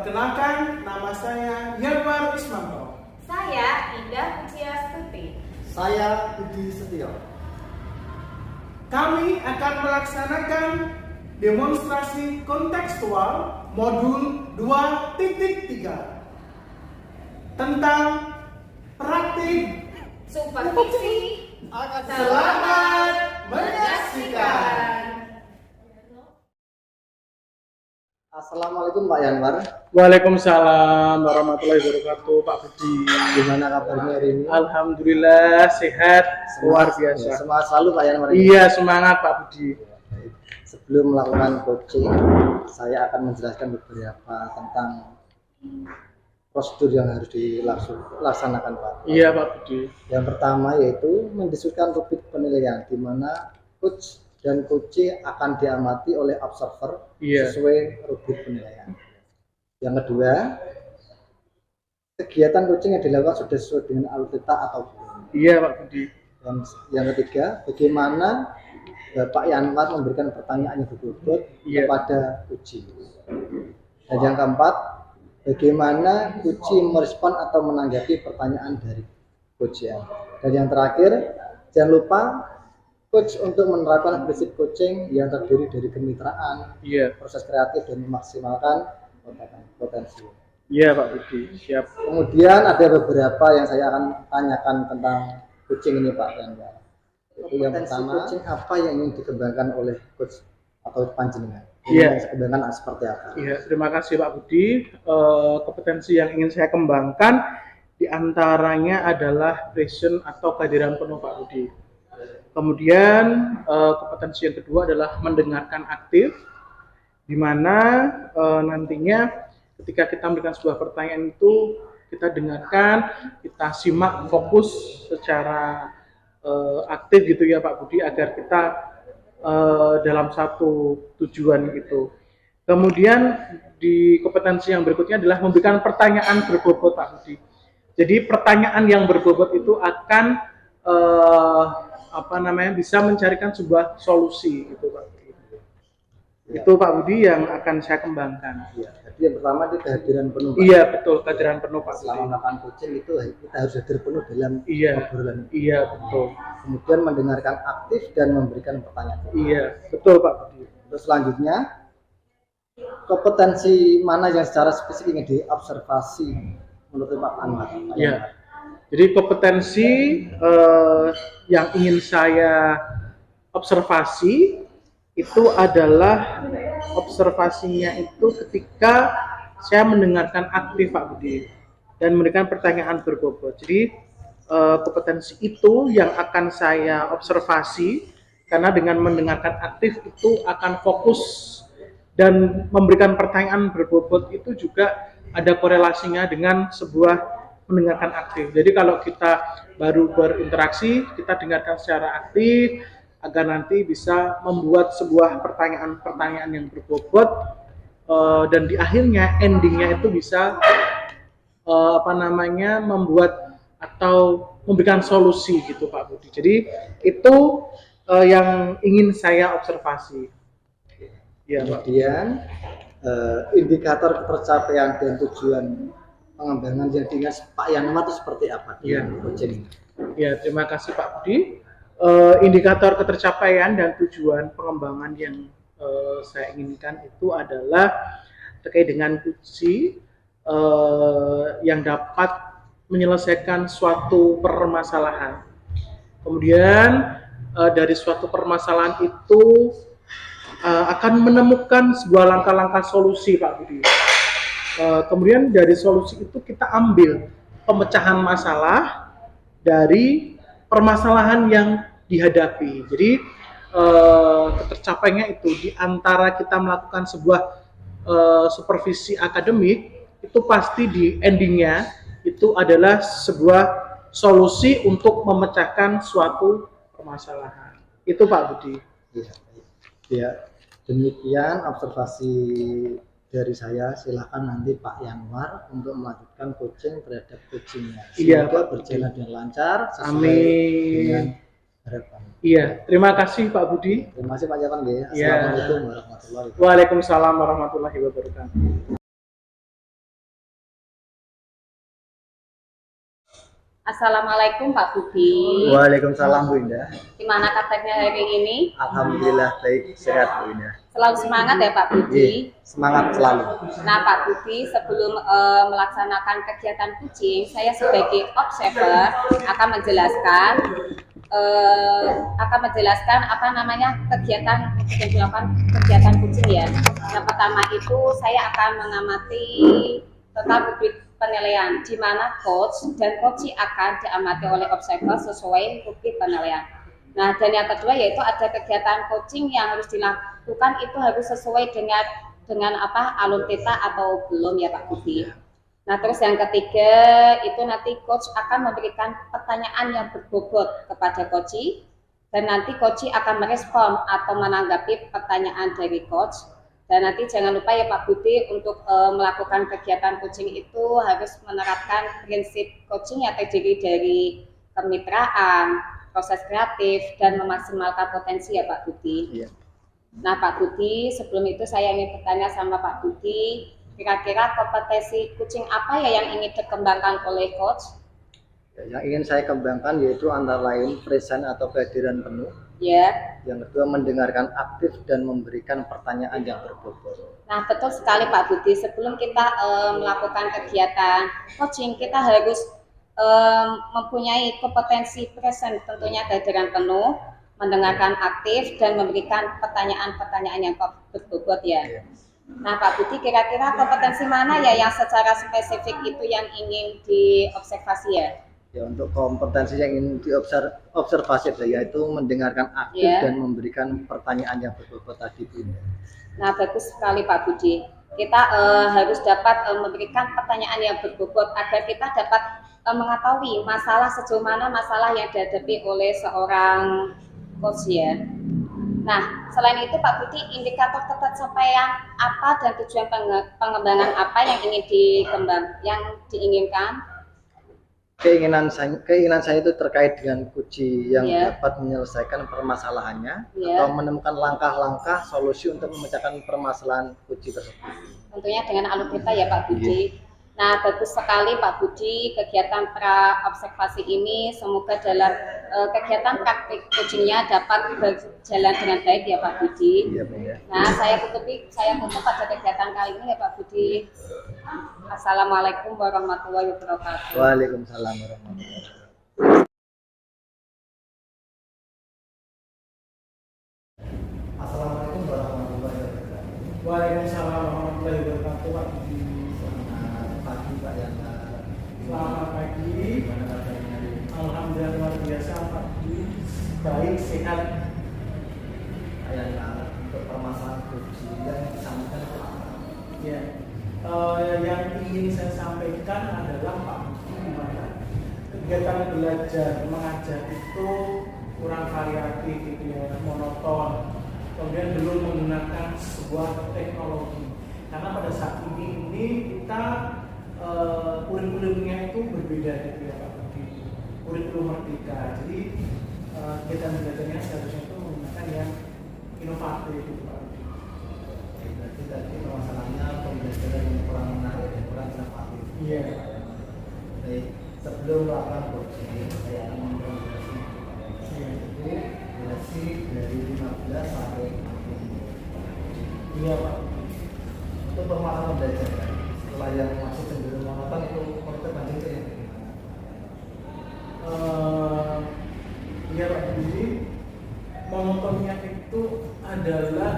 Perkenalkan, nama saya Yanwar Ismanto. Saya Indah Pujiastuti. Saya Budi Setio. Kami akan melaksanakan demonstrasi kontekstual modul 2.3 tentang praktik. Supervisi. Selamat menyaksikan. Assalamualaikum Pak Yanwar. Waalaikumsalam warahmatullahi wabarakatuh, Pak Budi. Gimana kabarnya hari ini? Alhamdulillah sehat, luar Ya, biasa. semangat selalu Pak Yanwar. Iya, semangat Pak Budi. Sebelum melakukan coaching, saya akan menjelaskan beberapa tentang prosedur yang harus dilaksanakan Pak. Iya Pak Budi. Yang pertama yaitu mendiskusikan rubrik penilaian, di mana coach dan coachee akan diamati oleh observer sesuai rubrik penilaian. Yang kedua, kegiatan coaching yang dilakukan sudah sesuai dengan alur atau belum. Iya Pak Budi. Yang ketiga, bagaimana Pak Yanwar memberikan pertanyaan yang berbobot kepada coachee. Dan yang keempat, bagaimana coachee merespon atau menanggapi pertanyaan dari coachee. Dan yang terakhir, jangan lupa coach untuk menerapkan prinsip coaching yang terdiri dari kemitraan, proses kreatif, dan memaksimalkan potensi. Iya Pak Budi, siap. Kemudian ada beberapa yang saya akan tanyakan tentang coaching ini Pak Yanwar. Itu yang pertama, coaching apa yang ingin dikembangkan oleh coach atau panjenengan? Iya. Kembangkan seperti apa? Iya, terima kasih Pak Budi. Kompetensi yang ingin saya kembangkan diantaranya adalah present atau kehadiran penuh Pak Budi. Kemudian kompetensi yang kedua adalah mendengarkan aktif, di mana nantinya ketika kita memberikan sebuah pertanyaan itu kita dengarkan, kita simak fokus secara aktif gitu ya Pak Budi, agar kita dalam satu tujuan gitu. Kemudian di kompetensi yang berikutnya adalah memberikan pertanyaan berbobot Pak Budi. Jadi pertanyaan yang berbobot itu akan bisa mencarikan sebuah solusi gitu Pak Budi. Itu Pak Budi yang akan saya kembangkan. Ya, jadi yang pertama itu kehadiran penuh. Iya betul, kehadiran penuh Pak Budi. Selama melakukan coaching itu kita harus hadir penuh dalam obrolan. Iya betul. Kemudian mendengarkan aktif dan memberikan pertanyaan. Iya betul Pak Budi. Terus selanjutnya, kompetensi mana yang secara spesifik ingin diobservasi menurut Pak Anwar? Iya. Jadi kompetensi yang ingin saya observasi itu adalah observasinya itu ketika saya mendengarkan aktif Pak Budi dan memberikan pertanyaan berbobot. Jadi kompetensi itu yang akan saya observasi, karena dengan mendengarkan aktif itu akan fokus dan memberikan pertanyaan berbobot itu juga ada korelasinya dengan sebuah mendengarkan aktif. Jadi kalau kita baru berinteraksi, kita dengarkan secara aktif agar nanti bisa membuat sebuah pertanyaan-pertanyaan yang berbobot dan di akhirnya endingnya itu bisa membuat atau memberikan solusi gitu Pak Budi. Jadi itu yang ingin saya observasi. Ya, kemudian indikator ketercapaian dan tujuan pengembangan yang diingat Pak Yanwar itu seperti apa? Ya, terima kasih Pak Budi. Indikator ketercapaian dan tujuan pengembangan yang saya inginkan itu adalah terkait dengan coachee yang dapat menyelesaikan suatu permasalahan. Kemudian dari suatu permasalahan itu akan menemukan sebuah langkah-langkah solusi Pak Budi. Kemudian dari solusi itu kita ambil pemecahan masalah dari permasalahan yang dihadapi. Jadi ketercapaiannya itu di antara kita melakukan sebuah supervisi akademik, itu pasti di endingnya itu adalah sebuah solusi untuk memecahkan suatu permasalahan. Itu Pak Budi. Ya, demikian observasi dari saya. Silakan nanti Pak Yanwar untuk melanjutkan coaching terhadap coachingnya. Semoga berjalan dengan lancar sesuai dengan harapan. Iya, terima kasih Pak Budi. Terima kasih Pak Yanwar. Assalamualaikum warahmatullahi wabarakatuh. Waalaikumsalam warahmatullahi wabarakatuh. Assalamualaikum Pak Budi. Waalaikumsalam Bu Indah. Gimana kabarnya hari ini? Alhamdulillah baik, sehat Bu Indah. Selalu semangat ya Pak Budi. Semangat selalu. Nah Pak Budi, sebelum melaksanakan kegiatan kucing, saya sebagai observer akan menjelaskan apa namanya kegiatan yang dilakukan kegiatan kucing ya. Yang pertama itu saya akan mengamati tentang rubrik penilaian, di mana coach dan coachee akan diamati oleh observer sesuai rubrik penilaian. Nah, dan yang kedua yaitu ada kegiatan coaching yang harus dilakukan itu harus sesuai dengan apa alur theta atau belum ya Pak Budi. Nah, terus yang ketiga itu nanti coach akan memberikan pertanyaan yang berbobot kepada coachee dan nanti coachee akan merespon atau menanggapi pertanyaan dari coach. Dan nanti jangan lupa ya Pak Budi untuk melakukan kegiatan coaching itu harus menerapkan prinsip coaching yang terdiri dari kemitraan, proses kreatif, dan memaksimalkan potensi ya Pak Budi. Iya. Nah Pak Budi, sebelum itu saya ingin bertanya sama Pak Budi, kira-kira kompetensi coaching apa ya yang ingin dikembangkan oleh coach? Yang ingin saya kembangkan yaitu antara lain present atau kehadiran penuh. Ya. Yang kedua mendengarkan aktif dan memberikan pertanyaan yang berbobot. Nah betul sekali Pak Budi, sebelum kita melakukan kegiatan coaching kita harus mempunyai kompetensi present tentunya kehadiran penuh, mendengarkan aktif dan memberikan pertanyaan-pertanyaan yang berbobot ya. Nah Pak Budi, kira-kira kompetensi mana ya yang secara spesifik itu yang ingin diobservasi ya? Ya, untuk kompetensi yang ingin diobservasi yaitu mendengarkan aktif dan memberikan pertanyaan yang berbobot tadi Bu Indah. Nah bagus sekali Pak Budi, kita harus dapat memberikan pertanyaan yang berbobot agar kita dapat mengetahui masalah sejauh mana masalah yang dihadapi oleh seorang coach ya. Nah selain itu Pak Budi, indikator tercapaian apa dan tujuan pengembangan apa yang diinginkan? Keinginan saya itu terkait dengan coachee yang dapat menyelesaikan permasalahannya atau menemukan langkah-langkah solusi untuk memecahkan permasalahan coachee tersebut. Tentunya dengan alur theta ya Pak Budi. Nah bagus sekali Pak Budi kegiatan pra observasi ini, semoga dalam kegiatan praktik coachingnya dapat berjalan dengan baik ya Pak Budi. Iya, ya. Nah saya tutup pada kegiatan kali ini ya Pak Budi. Assalamualaikum warahmatullahi wabarakatuh. Waalaikumsalam warahmatullahi wabarakatuh. Assalamualaikum warahmatullahi wabarakatuh. Waalaikumsalam warahmatullahi wabarakatuh Pak Budi. Selamat pagi Pak Yana. Selamat pagi. Gimana kabarnya? Alhamdulillah luar biasa Pak Budi. Baik, sehat. Pak Yana, untuk permasalahan coachee yang disampaikan Ya. Yang ingin saya sampaikan adalah Pak Budi, kegiatan belajar mengajar itu kurang variatif gitu ya, monoton, kemudian belum menggunakan sebuah teknologi karena pada saat ini kita kurikulumnya itu berbeda gitu ya Pak Budi, kurikulum merdeka, jadi kegiatan belajarnya seharusnya itu menggunakan yang inovatif gitu Pak Budi. Berarti tadi permasalahannya pembelajaran yang kurang menarik dan kurang inovatif. Iya. Baik, sebelum melakukan coaching saya akan memperbaiki itu durasi dari 15 sampai 60. Iya Pak. Untuk permasalahan belajar setelah yang masih cenderung monoton itu kita banding ke yang bagaimana? Iya Pak Budi, monotonnya itu adalah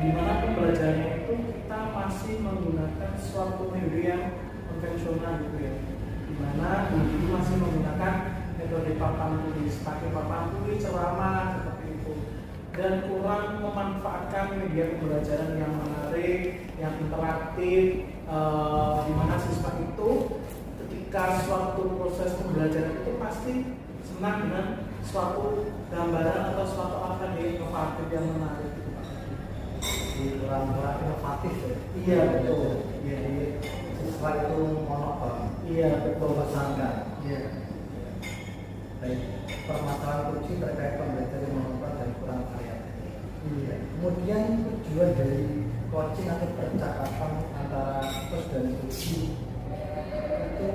di mana pembelajarannya itu kita masih menggunakan suatu metode yang konvensional gitu ya, di mana dulu masih menggunakan metode papan tulis, pakai papan tulis, ceramah seperti itu, dan kurang memanfaatkan media pembelajaran yang menarik, yang interaktif, di mana siswa itu ketika suatu proses pembelajaran itu pasti senang dengan suatu gambaran atau suatu apa yang inovatif yang menarik. Kurang inovatif ya? Iya betul. Iya. Siswa itu monoton. Iya betul. Membosankan. Iya. Baik, permasalahan coaching terkait pembelajaran monoton dan kurang variatif. Iya. Kemudian tujuan dari coaching atau percakapan antara coach dan coachee itu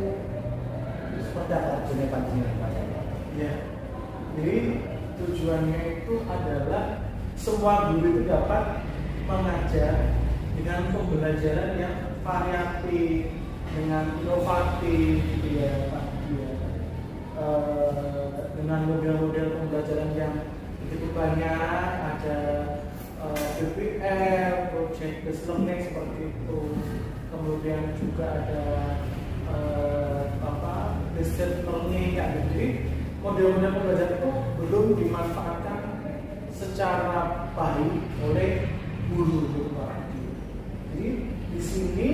seperti apa tujuannya panjenengan Pak? Ya, jadi tujuannya itu adalah semua guru itu dapat mengajar dengan pembelajaran yang variatif, dengan inovatif, gitu ya Pak. Ya. Dengan model-model pembelajaran yang begitu banyak, ada PBL, project based learning seperti itu, kemudian juga ada distance learning kayak gitu. Jadi model-model pembelajaran itu belum dimanfaatkan secara baik oleh guru Pak. Jadi di sini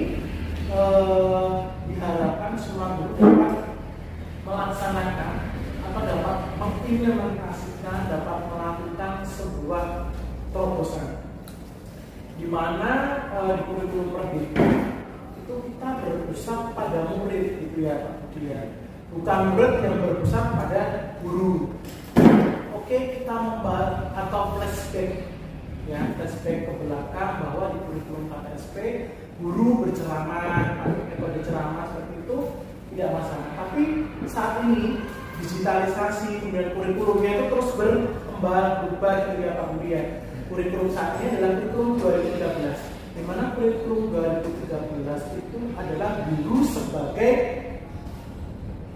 diharapkan semua guru dapat melaksanakan atau dapat mengimplementasikan, dapat melakukan sebuah terobosan di mana di kurikulum merdeka itu kita berpusat pada murid gitu ya Pak Budi ya, bukan murid yang berpusat pada guru. Oke, kita membahas atau flashback ya, flashback ke belakang bahwa di kurikulum KTSP guru berceramah, metode ceramah seperti itu tidak masalah. Tapi saat ini digitalisasi kemudian kurikulumnya itu terus berkembang berubah gitu ya Pak Budi ya. Kurikulum saat ini adalah kurikulum 2013, di mana kurikulum 2013 itu adalah guru sebagai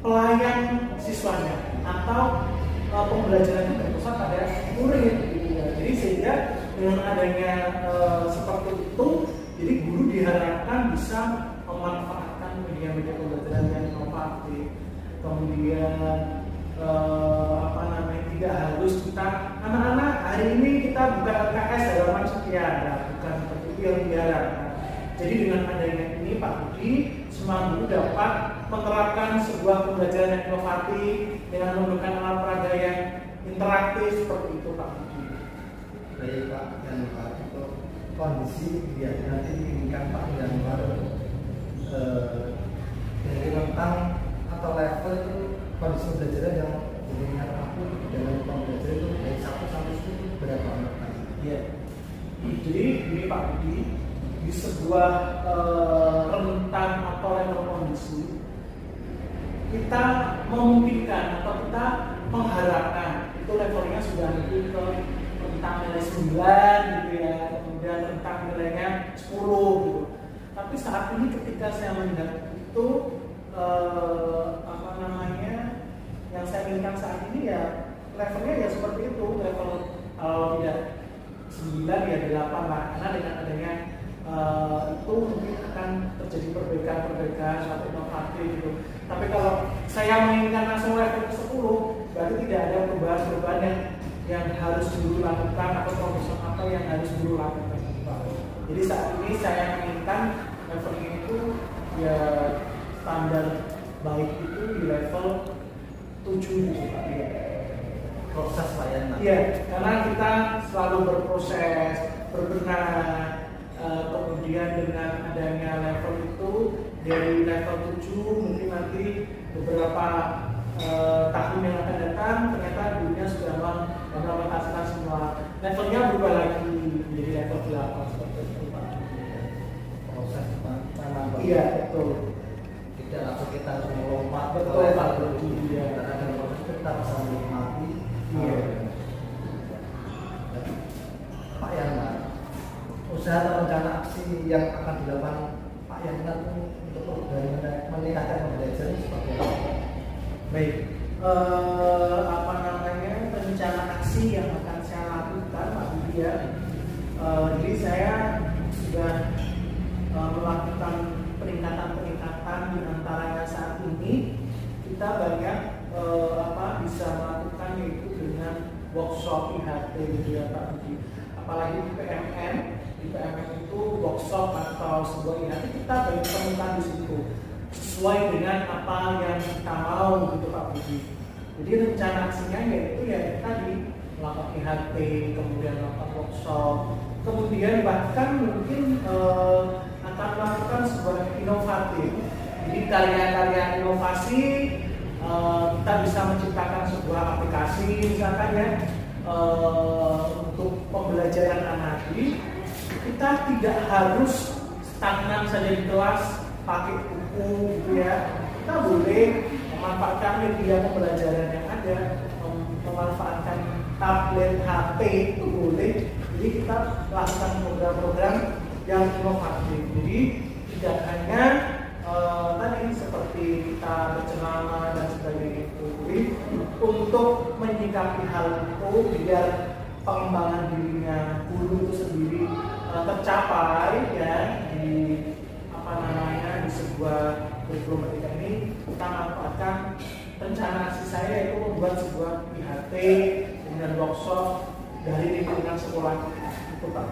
pelayan siswanya atau pembelajaran yang berpusat pada murid gitu ya. Jadi sehingga dengan adanya seperti itu, jadi guru diharapkan bisa memanfaatkan media-media pembelajaran yang inovatif, kemudian tidak harus kita anak-anak hari ini kita buka LKS halaman sekian, bukan seperti itu yang diharapkan. Jadi dengan adanya ini Pak Budi, semua guru dapat menerapkan sebuah pembelajaran yang inovatif dengan menggunakan alat peraga yang interaktif seperti itu Pak Budi. Baik Pak Yanwar, untuk kondisi yang nanti diinginkan Pak Yanwar dari rentang atau level itu kondisi pembelajaran yang diinginkan aku dalam pembelajaran itu dari 1 sampai 10 berapa Pak? Iya. Jadi ini Pak Budi, di sebuah rentang atau level kondisi kita memungkinkan atau kita mengharapkan itu levelnya sudah lebih ke rentang nilai 9 gitu ya, kemudian rentang nilainya 10 gitu. Tapi saat ini ketika saya melihat itu yang saya inginkan saat ini ya levelnya ya seperti itu, level tidak 9 ya 8 lah, karena dengan adanya itu mungkin akan terjadi perbaikan suatu inovatif gitu. Tapi kalau saya menginginkan langsung level ke 10, berarti tidak ada perubahan yang harus dulu lakukan atau promosi apa yang harus dulu lakukan. Jadi saat ini saya menginginkan levelnya itu ya standar baik itu di level 7 gitu Pak ya. Proses layanan. Iya, karena kita selalu berproses, berbenah. Kemudian dengan adanya level itu dari level 7 mungkin nanti beberapa tahun yang akan datang ternyata dunia sudah mengimplementasikan semua, levelnya berubah lagi menjadi level 8 seperti itu Pak. Proses memang Iya betul. Tidak langsung kita harus melompat Betul Pak Budi. Iya. Karena ada proses kita bisa menikmati. Iya. Pak Yanwar, usaha atau rencana aksi yang akan dilakukan Pak Yanwar untuk meningkatkan pembelajaran seperti apa? Baik, rencana aksi yang akan saya lakukan Pak Budi ya. Jadi saya sudah melakukan peningkatan di antaranya saat ini kita banyak bisa melakukan yaitu dengan workshop IHT gitu ya Pak Budi. Apalagi di PMN itu workshop atau sebuah IHT kita banyak temukan di situ sesuai dengan apa yang kita mau gitu Pak Budi. Jadi rencana aksinya yaitu ya tadi melakukan IHT, kemudian melakukan workshop, kemudian bahkan mungkin akan melakukan sebuah inovatif. Jadi karya-karya inovasi kita bisa menciptakan sebuah aplikasi misalkan ya untuk pembelajaran anak. Jadi kita tidak harus stagnan saja di kelas pakai buku gitu ya. Kita boleh memanfaatkan media pembelajaran yang ada, memanfaatkan tablet, HP itu boleh. Jadi kita lakukan program-program yang inovatif. Jadi tidak hanya tadi seperti kita bercengkrama dan sebagainya itu, untuk menyikapi hal itu biar pengembangan dirinya guru itu sendiri tercapai ya di di sebuah kurikulum merdeka ini. Kita manfaatkan rencana aksi saya yaitu membuat sebuah IHT kemudian workshop dari lingkungan sekolah itu Pak.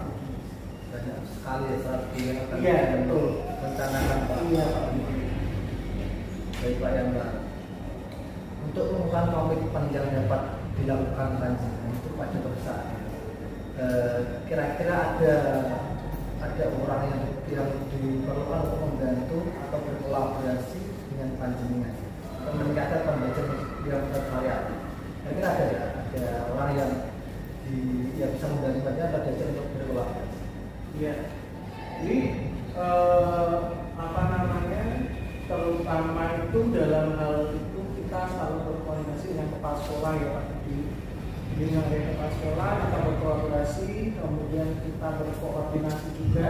Banyak sekali ya strategi yang akan Iya betul. rencanakan Pak. Iya Pak. Baik Pak Yanwar. Untuk mengungkapkan komitmen yang dapat dilakukan panjenengan itu pada besar. Kira-kira ada orang yang diperlukan untuk membantu atau berkolaborasi dengan panjenengan atau meningkatkan pembelajaran yang bervariatif. Kira-kira ada orang yang bisa membantu panjenengan pada belajar untuk berkolaborasi. Iya. Jadi terutama itu dalam hal itu kita selalu berkoordinasi dengan kepala sekolah ya Pak. Jadi dengan kepala sekolah kita berkolaborasi, kemudian kita berkoordinasi juga.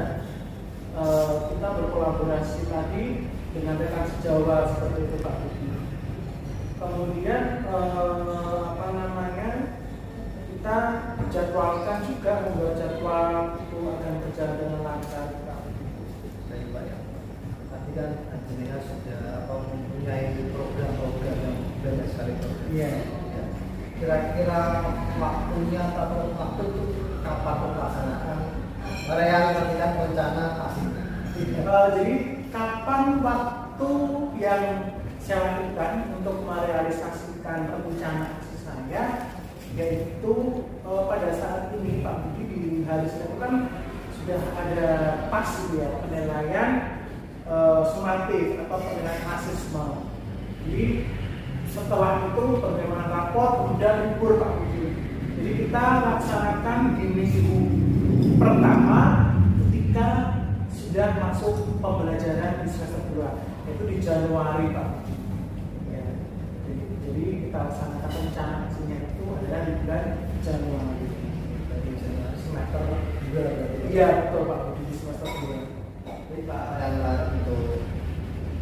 Kita berkolaborasi tadi dengan rekan sejawat seperti itu Pak Budi. Kemudian kita jadwalkan juga membuat jadwal itu akan berjalan dengan lancar Pak. Baik Pak ya. Tadi kan panjenengan sudah mempunyai program-program yang banyak sekali program. Iya. Kira-kira waktunya atau waktu itu kapan pelaksanaan merealisasikan rencana aksi? Jadi kapan waktu yang saya lakukan untuk merealisasikan rencana aksi saya, yaitu pada saat ini Pak Budi di hari Senin itu kan sudah ada pas ya penilaian sumatif atau penilaian asesmen. Jadi setelah itu bagaimana rapor kemudian libur Pak Budi. Jadi kita laksanakan di minggu pertama ketika sudah masuk pembelajaran di semester 2, yaitu di Januari Pak. Ya. Jadi kita laksanakan rencana aksinya itu adalah di bulan Januari. Dari Januari semester 2 berarti. Iya betul Pak Budi, di semester 2. Jadi Pak Yanwar untuk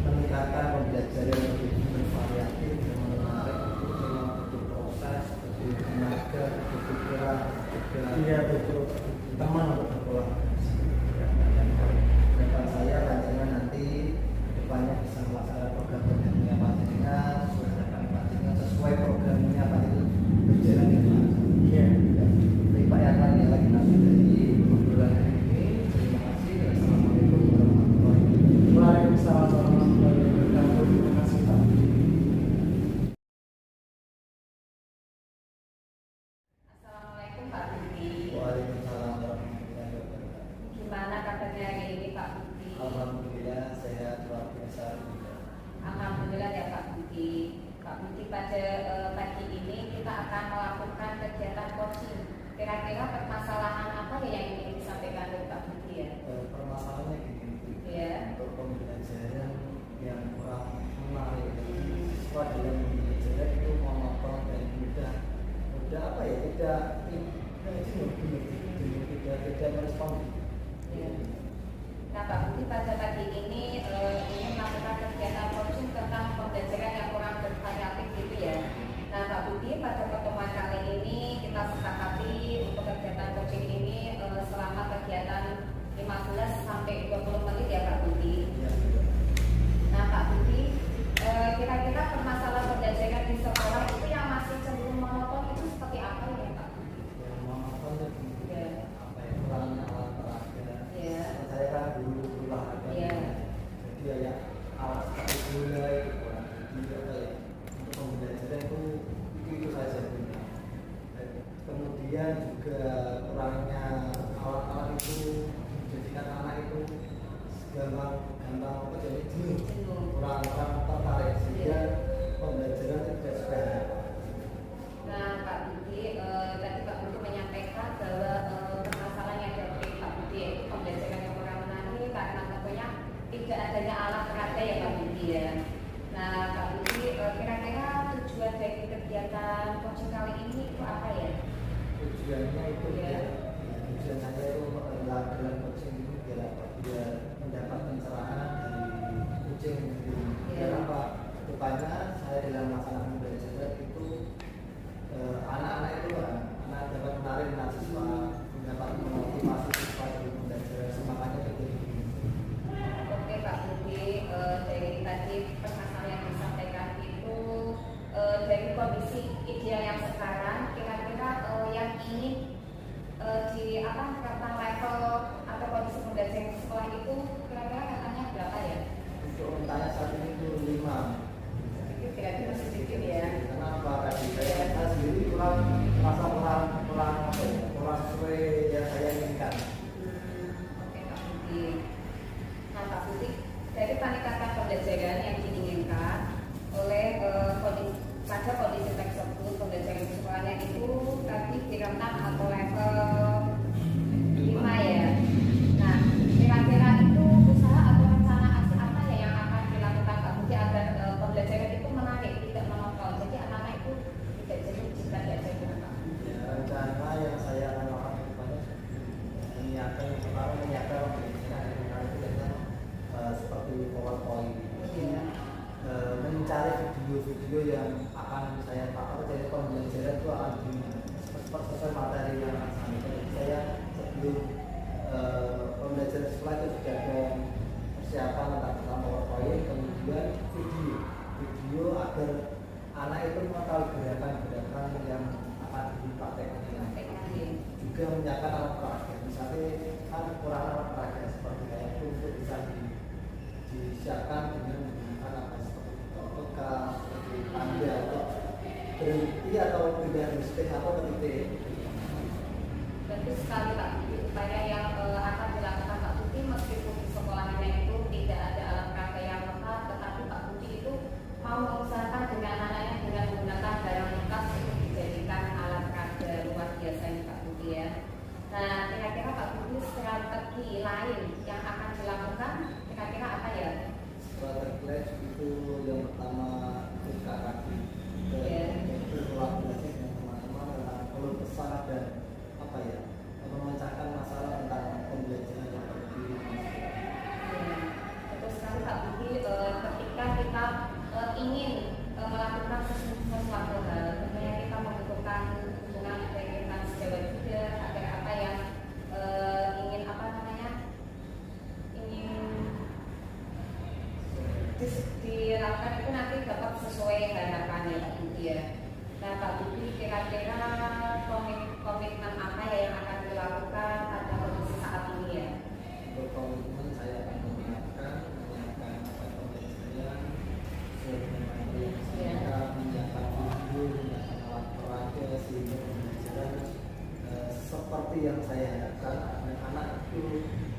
meningkatkan pembelajaran yang lebih bervariatif dan menarik itu memang butuh proses, butuh tenaga, butuh pikiran, juga Iya betul. teman untuk berkolaborasi. Harapan saya panjenengan nanti depannya bisa melaksanakan program-programnya panjenengan, sesuai programnya panjenengan berjalan dengan lancar. Iya. Baik Pak Yanwar yang lagi nanti dari obrolan hari ini. Terima kasih dan assalamualaikum warahmatullahi wabarakatuh. Waalaikumsalam warahmatullahi wabarakatuh. Terima kasih Pak. Assalamualaikum Pak Budi. Waalaikumsalam warahmatullahi wabarakatuh. Gimana kabarnya hari ini Pak Budi? Alhamdulillah sehat luar biasa. Alhamdulillah ya Pak Budi. Pak Budi, pada pagi ini kita akan melakukan kegiatan coaching. Kira-kira permasalahan apa ya yang ingin disampaikan oleh Pak Budi ya? Permasalahannya gini, Iya. untuk pembelajaran yang kurang menarik, siswa dalam pembelajaran itu monoton dan mudah apa ya, tidak merespon. Iya. Nah Pak Budi, pada pagi ini ingin melakukan kegiatan coaching tentang pembelajaran yang kurang bervariatif gitu ya. Nah Pak Budi, pada pertemuan kali ini kita sepakati untuk kegiatan coaching ini selama kegiatan 15 sampai 20 menit ya Pak Budi. Ya, Nah Pak Budi, kira-kira permasalahan pembelajaran di sekolah itu yang masih cenderung monoton itu seperti apa ya Pak Budi? yang monoton itu Ya. apa ya, kurangnya alat peraga. Ya. Saya kan dulu olahraga. Ya. Jadi ya alat seperti bola itu kurang. Jadi apa ya, untuk pembelajaran itu saja punya. Dan kemudian juga kurangnya alat-alat itu menjadikan anak itu gampang apa jadi jenuh, kurang tertarik sehingga pembelajaran tidak sepenuhnya. Nah Pak Budi, tadi Pak Budi menyampaikan bahwa permasalahan yang dari Pak Budi yaitu pembelajaran yang kurang menarik karena tentunya tidak adanya alat peraga ya Pak Budi ya. Nah Pak Budi, kira-kira tujuannya itu Ya. tujuan saya itu dalam coaching ini biar mendapat pencerahan dari coaching biar apa rupanya saya dalam melaksanakan belajar itu anak-anak itu anak dapat menarik mahasiswa, dapat memotivasi siswa untuk belajar semangatnya begitu. Oke Pak Budi, dari tadi permasalahan yang disampaikan itu dari kondisi ideal yang sekarang, kira-kira yang ingin di tentang level atau kondisi pembelajaran di sekolah itu kira-kira katanya berapa ya? Untuk rentangnya saat ini itu 5. Sedikit, kira-kira sedikit ya. Kenapa tadi saya sendiri kurang sesuai yang saya inginkan. Oke Pak Budi. Nah Pak Budi, dari peningkatan pembelajaran yang diinginkan oleh pada kondisi tersebut pembelajaran di sekolahnya itu tadi di rentang atau level 5 ya. Nah, kira-kira itu usaha atau rencana apa ya yang akan dilakukan Pak Budi agar pembelajaran itu menarik, tidak monoton. Jadi anak-anak itu tidak jenuh jika belajar dengan Pak Budi. Ya, rencana yang saya akan lakukan kedepannya menyiapkan pembelajaran itu dengan seperti PowerPoint. Iya. Mencari video-video yang akan saya pakai dari pembelajaran itu akan sesuai materi yang akan saya sampaikan. Jadi saya sebelum pembelajaran sekolah itu sudah ada persiapan tentang PowerPoint, kemudian video agar anak itu mengetahui gerakan-gerakan yang akan dipraktekkan nanti. Juga menyiapkan alat peraga, misalnya kan kurang alat peraga seperti kayak itu untuk bisa disiapkan dengan menggunakan apa seperti bekas, seperti tanda atau berhenti atau pindah stick atau titik. Bagus sekali Pak Budi, upaya yang akan dilakukan Pak Budi meskipun di sekolahnya itu tidak ada alat peraga yang lengkap, tetapi Pak Budi itu mau mengusahakan dengan anaknya dengan menggunakan barang bekas untuk dijadikan alat peraga. Luar biasa ini Pak Budi ya. Nah, kira-kira Pak Budi strategi lain yang akan dilakukan kira-kira apa ya? Strategi itu yang pertama buka kaki itu kolaborasi dengan teman-teman tentang keluh kesah dan apa ya memecahkan masalah tentang pembelajaran yang terjadi. Betul sekali Pak Budi, ketika kita ingin melakukan sesuatu hal, tentunya kita membutuhkan hubungan dengan sejauh juga agar apa yang ingin dilakukan itu nanti dapat sesuai harapannya Pak Budi ya. Nah Pak Budi, kira-kira komitmen apa ya yang akan dilakukan pada kondisi saat ini ya? Untuk komitmen saya akan menyiapkan pembelajaran sesuai dengan materi yang saya menyiapkan video, menyiapkan alat peraga sehingga pembelajaran seperti yang saya harapkan anak-anak itu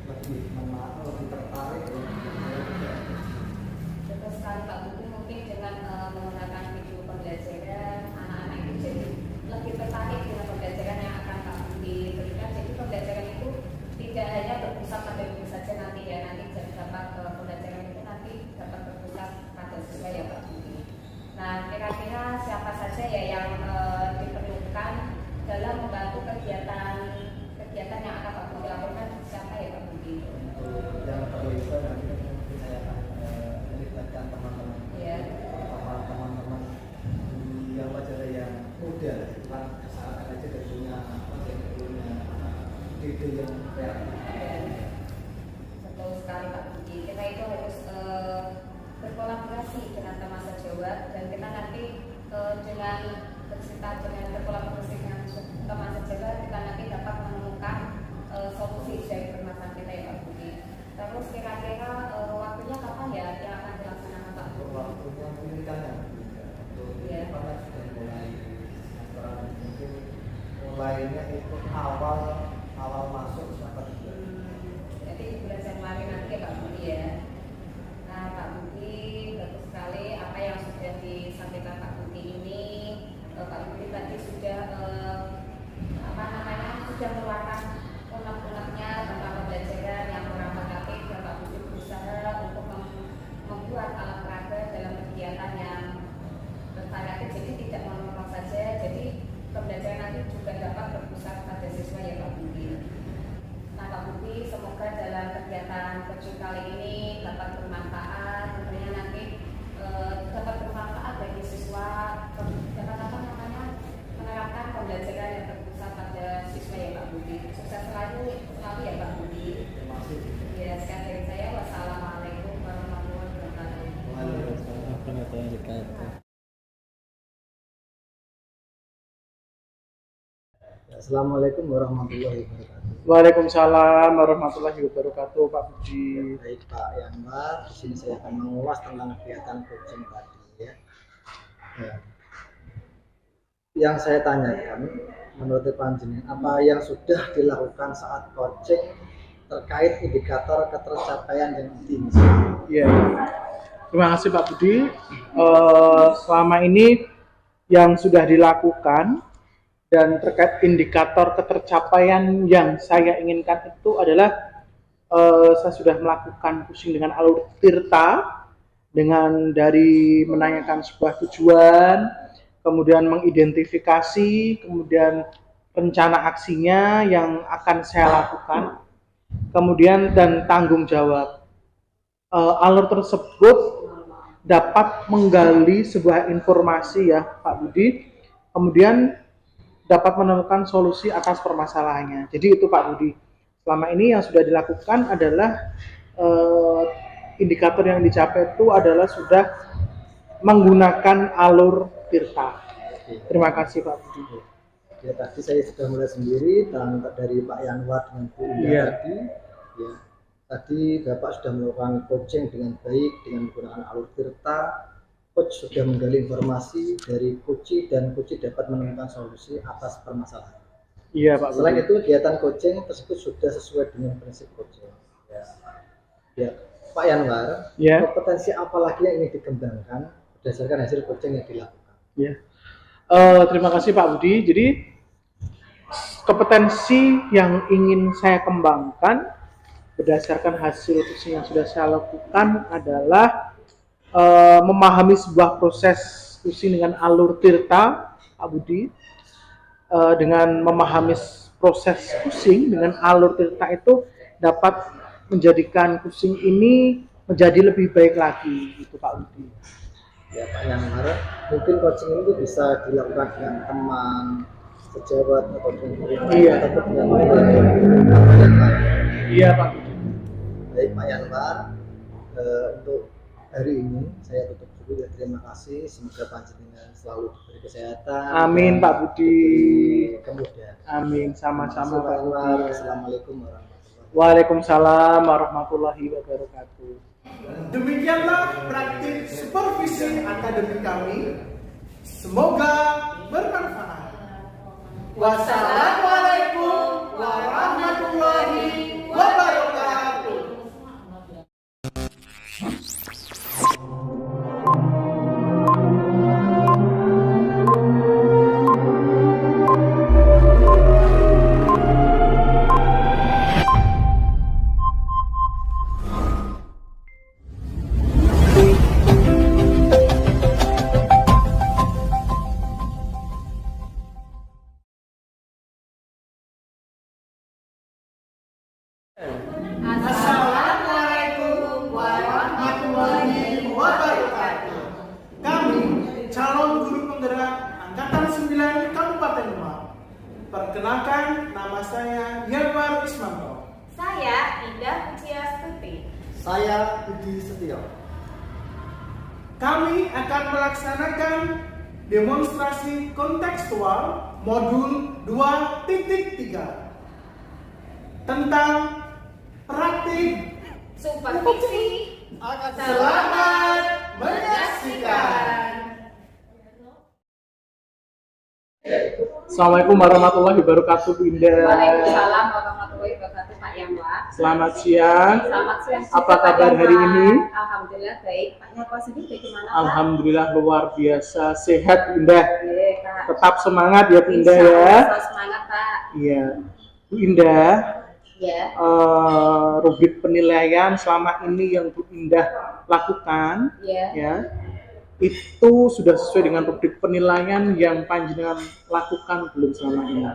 lebih tertarik dengan belajar. Betul sekali Pak Budi, mungkin dengan menggunakan video pembelajaran anak-anak itu jadi lebih tertarik dengan pembelajaran yang akan Pak Budi berikan. Jadi pembelajaran itu tidak hanya berpusat pada guru saja nanti ya, nanti dapat pembelajaran itu nanti dapat berpusat pada siswa ya Pak Budi. Nah, kira-kira siapa saja ya yang diperlukan dalam membantu kegiatan yang akan Pak Budi lakukan, siapa ya Pak Budi? Untuk yang terlibat nanti mungkin saya akan melibatkan teman-teman, teman-teman yang wajar yang muda, bukan masyarakat aja dan punya ide yang kreatif. Betul sekali Pak Budi. Kita itu harus berkolaborasi dengan teman sejawat dan kita nanti dengan berkolaborasi dengan teman sejawat kita nanti dapat menemukan solusi dari permasalahan kita ya Pak Budi. Terus kira-kira waktunya kapan ya yang akan dilaksanakan Pak Budi? Waktunya mungkin kan yang pada sudah mulai semester mungkin mulainya itu awal masuk semester 3. Jadi di bulan Januari nanti ya Pak Budi ya. Nah Pak Budi, bagus sekali apa yang sudah disampaikan Pak Budi ini. Pak Budi tadi sudah sudah meluarkan unek-uneknya tentang pembelajaran yang kurang negatif dan Pak Budi berusaha untuk membuat alat peraga dalam kegiatan yang bervariatif, jadi tidak monoton saja. Jadi pembelajaran nanti juga dapat berpusat Assalamualaikum warahmatullahi wabarakatuh. Waalaikumsalam warahmatullahi wabarakatuh, Pak Budi. Baik Pak Yanwar, di sini saya akan mengulas tentang kegiatan coaching tadi ya. Ya. Yang saya tanyakan, menurut Panjenengan, apa yang sudah dilakukan saat coaching terkait indikator ketercapaian yang tinggi? Ya, terima kasih Pak Budi. Selama ini yang sudah dilakukan dan terkait indikator ketercapaian yang saya inginkan itu adalah saya sudah melakukan coaching dengan alur tirta, dengan dari menanyakan sebuah tujuan, kemudian mengidentifikasi, kemudian rencana aksinya yang akan saya lakukan, kemudian dan tanggung jawab. Alur tersebut dapat menggali sebuah informasi ya Pak Budi, kemudian dapat menemukan solusi atas permasalahannya. Jadi itu Pak Budi. Selama ini yang sudah dilakukan adalah indikator yang dicapai itu adalah sudah menggunakan alur tirta. Terima kasih Pak Budi. Ya, tadi saya sudah mulai sendiri dari Pak Yanwar dengan Bu Indah tadi. Ya, tadi Bapak sudah melakukan coaching dengan baik dengan menggunakan alur tirta. Coach sudah menggali informasi dari coach dan coach dapat menemukan solusi atas permasalahan. Iya Pak Budi. Selain itu kegiatan coaching tersebut sudah sesuai dengan prinsip coaching. Ya, Pak Yanwar, kompetensi apa lagi yang ingin dikembangkan berdasarkan hasil coaching yang dilakukan? Ya. Terima kasih Pak Budi. Jadi kompetensi yang ingin saya kembangkan berdasarkan hasil coaching yang sudah saya lakukan adalah memahami sebuah proses coaching dengan alur tirta, Pak Budi. Dengan memahami proses coaching dengan alur tirta itu dapat menjadikan coaching ini menjadi lebih baik lagi, gitu Pak Budi. Ya Pak Yanwar, mungkin coaching ini bisa dilakukan dengan teman, sejawat atau dengan guru atau dengan Iya Pak Budi. Baik Pak Yanwar, untuk hari ini saya tutup dulu ya. Terima kasih, semoga Panjenengan selalu diberi kesehatan. Amin Pak Budi. Kemudian. Amin, sama-sama Pak Budi. Assalamualaikum warahmatullahi wabarakatuh. Waalaikumsalam warahmatullahi wabarakatuh. Demikianlah praktik supervisi akademik kami. Semoga bermanfaat. Wassalamualaikum warahmatullahi wabarakatuh. Assalamualaikum warahmatullahi wabarakatuh. Kami calon guru penggerak Angkatan 9 Kabupaten Demak. Perkenalkan, nama saya Yanwar Ismanto. Saya Indah Pujiastuti. Saya Budi Setio. Kami akan melaksanakan demonstrasi kontekstual modul 2.3 tentang praktik Supervisi. Selamat menyaksikan. Assalamualaikum warahmatullahi wabarakatuh, Bu Indah. Waalaikumsalam warahmatullahi wabarakatuh, Pak Yanwar. Selamat siang. Selamat siang. Apa Pak kabar Yanwar. hari ini? Alhamdulillah baik. Pak Yanwar sendiri bagaimana, Pak? Alhamdulillah luar biasa sehat, Bu Indah. Oke, Kak. Tetap semangat ya Bu Indah Insya ya. Allah, selalu semangat, Pak. Iya. Bu Indah, Ya. rubrik penilaian selama ini yang Bu Indah lakukan Ya. ya, itu sudah sesuai dengan rubrik penilaian yang Panjenengan lakukan belum selama ini?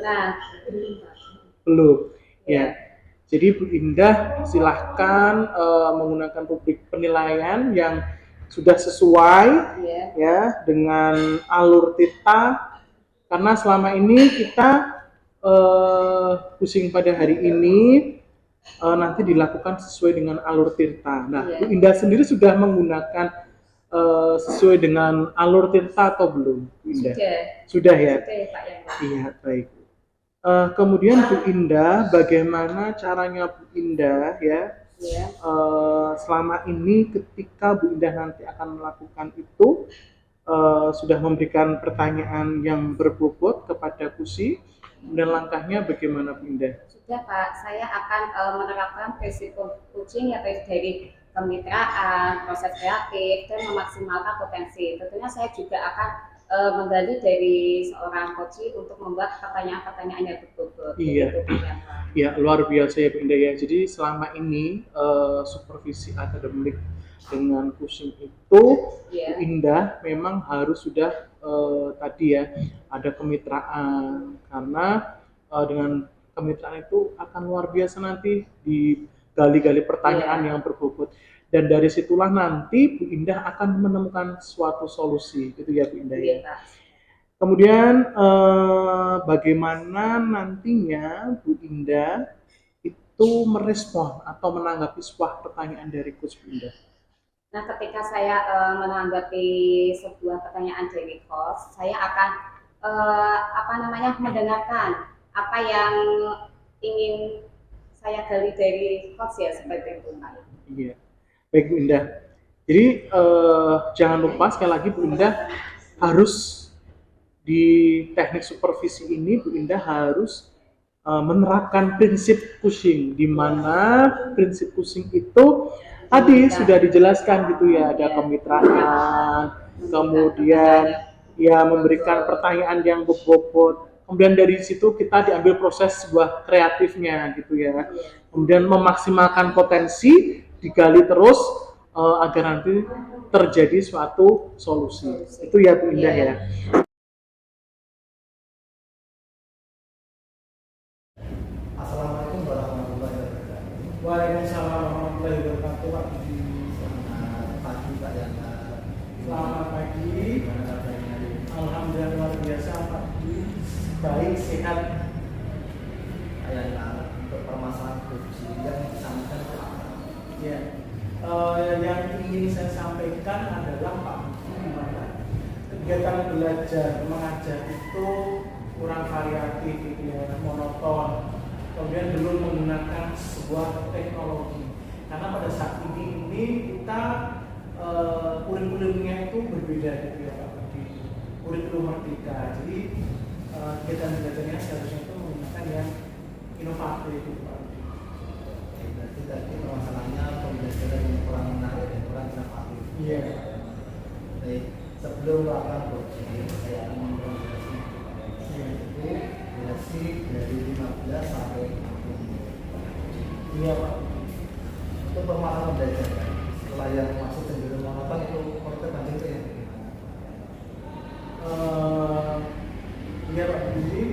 Nah, Belum. Ya. Jadi Bu Indah silahkan menggunakan rubrik penilaian yang sudah sesuai ya. ya dengan alur tirta, karena selama ini kita pusing pada hari ini nanti dilakukan sesuai dengan alur tirta. Nah, Bu Indah sendiri sudah menggunakan sesuai dengan alur tirta atau belum, Bu Indah? Sudah. Sudah ya? Sudah, Pak Yanwar. Iya, baik. Kemudian Bu Indah, bagaimana caranya Bu Indah ya? Ya. Selama ini ketika Bu Indah nanti akan melakukan itu, sudah memberikan pertanyaan yang berbobot kepada Kusi, dan langkahnya bagaimana Bu Indah? Sudah Pak, saya akan menerapkan prinsip coaching ya dari kemitraan, proses kreatif, dan memaksimalkan potensi. Tentunya saya juga akan menggali dari seorang coach untuk membuat pertanyaan-pertanyaan yang berbobot. Iya, ya luar biasa ya Bu Indah ya. Jadi selama ini supervisi akademik dengan coaching itu Bu Indah memang harus sudah tadi ya ada kemitraan, karena dengan kemitraan itu akan luar biasa nanti digali-gali pertanyaan yang berbobot. Dan dari situlah nanti Bu Indah akan menemukan suatu solusi, gitu ya Bu Indah ya. Kemudian bagaimana nantinya Bu Indah itu merespon atau menanggapi sebuah pertanyaan dari Coach Bu Indah? Nah, ketika saya menanggapi sebuah pertanyaan dari Coach, saya akan mendengarkan apa yang ingin saya gali dari Coach ya, seperti itu Pak. Iya. Baik Bu Indah, jadi jangan lupa sekali lagi Bu Indah harus di teknik supervisi ini Bu Indah harus menerapkan prinsip Cushing, di mana prinsip Cushing itu tadi sudah dijelaskan gitu ya, ada kemitraan, kemudian ya memberikan pertanyaan yang berbobot, kemudian dari situ kita diambil proses sebuah kreatifnya gitu ya, kemudian memaksimalkan potensi, digali terus agar nanti terjadi suatu solusi. Itu ya Bu Indah ya. Assalamualaikum warahmatullahi wabarakatuh. Waalaikumsalam warahmatullahi wabarakatuh. Pak Budi. Selamat pagi Pak Yana. Selamat pagi. Gimana kabarnya? Alhamdulillah luar biasa Pak Budi. Baik, sehat. Pak Yana, untuk permasalahan korupsi yang disampaikan apa? Ya. Yang ingin saya sampaikan adalah Pak Budi, di mana kegiatan belajar mengajar itu kurang variatif, gitu ya, monoton. Kemudian belum menggunakan sebuah teknologi, karena pada saat ini kita kurikulumnya itu berbeda gitu ya Pak Budi, kurikulum merdeka. Jadi kegiatan belajarnya seharusnya itu menggunakan yang inovatif gitu Pak Budi. Berarti tadi permasalahannya pembelajaran yang kurang menarik dan kurang inovatif. Iya. Baik, sebelum melakukan coaching, saya akan mempromosikan itu durasi dari 15 sampai 60 menit. Iya Pak. Untuk permasalahan belajar, setelah yang masuk cenderung monoton itu order banding itu yang Iya Pak Budi,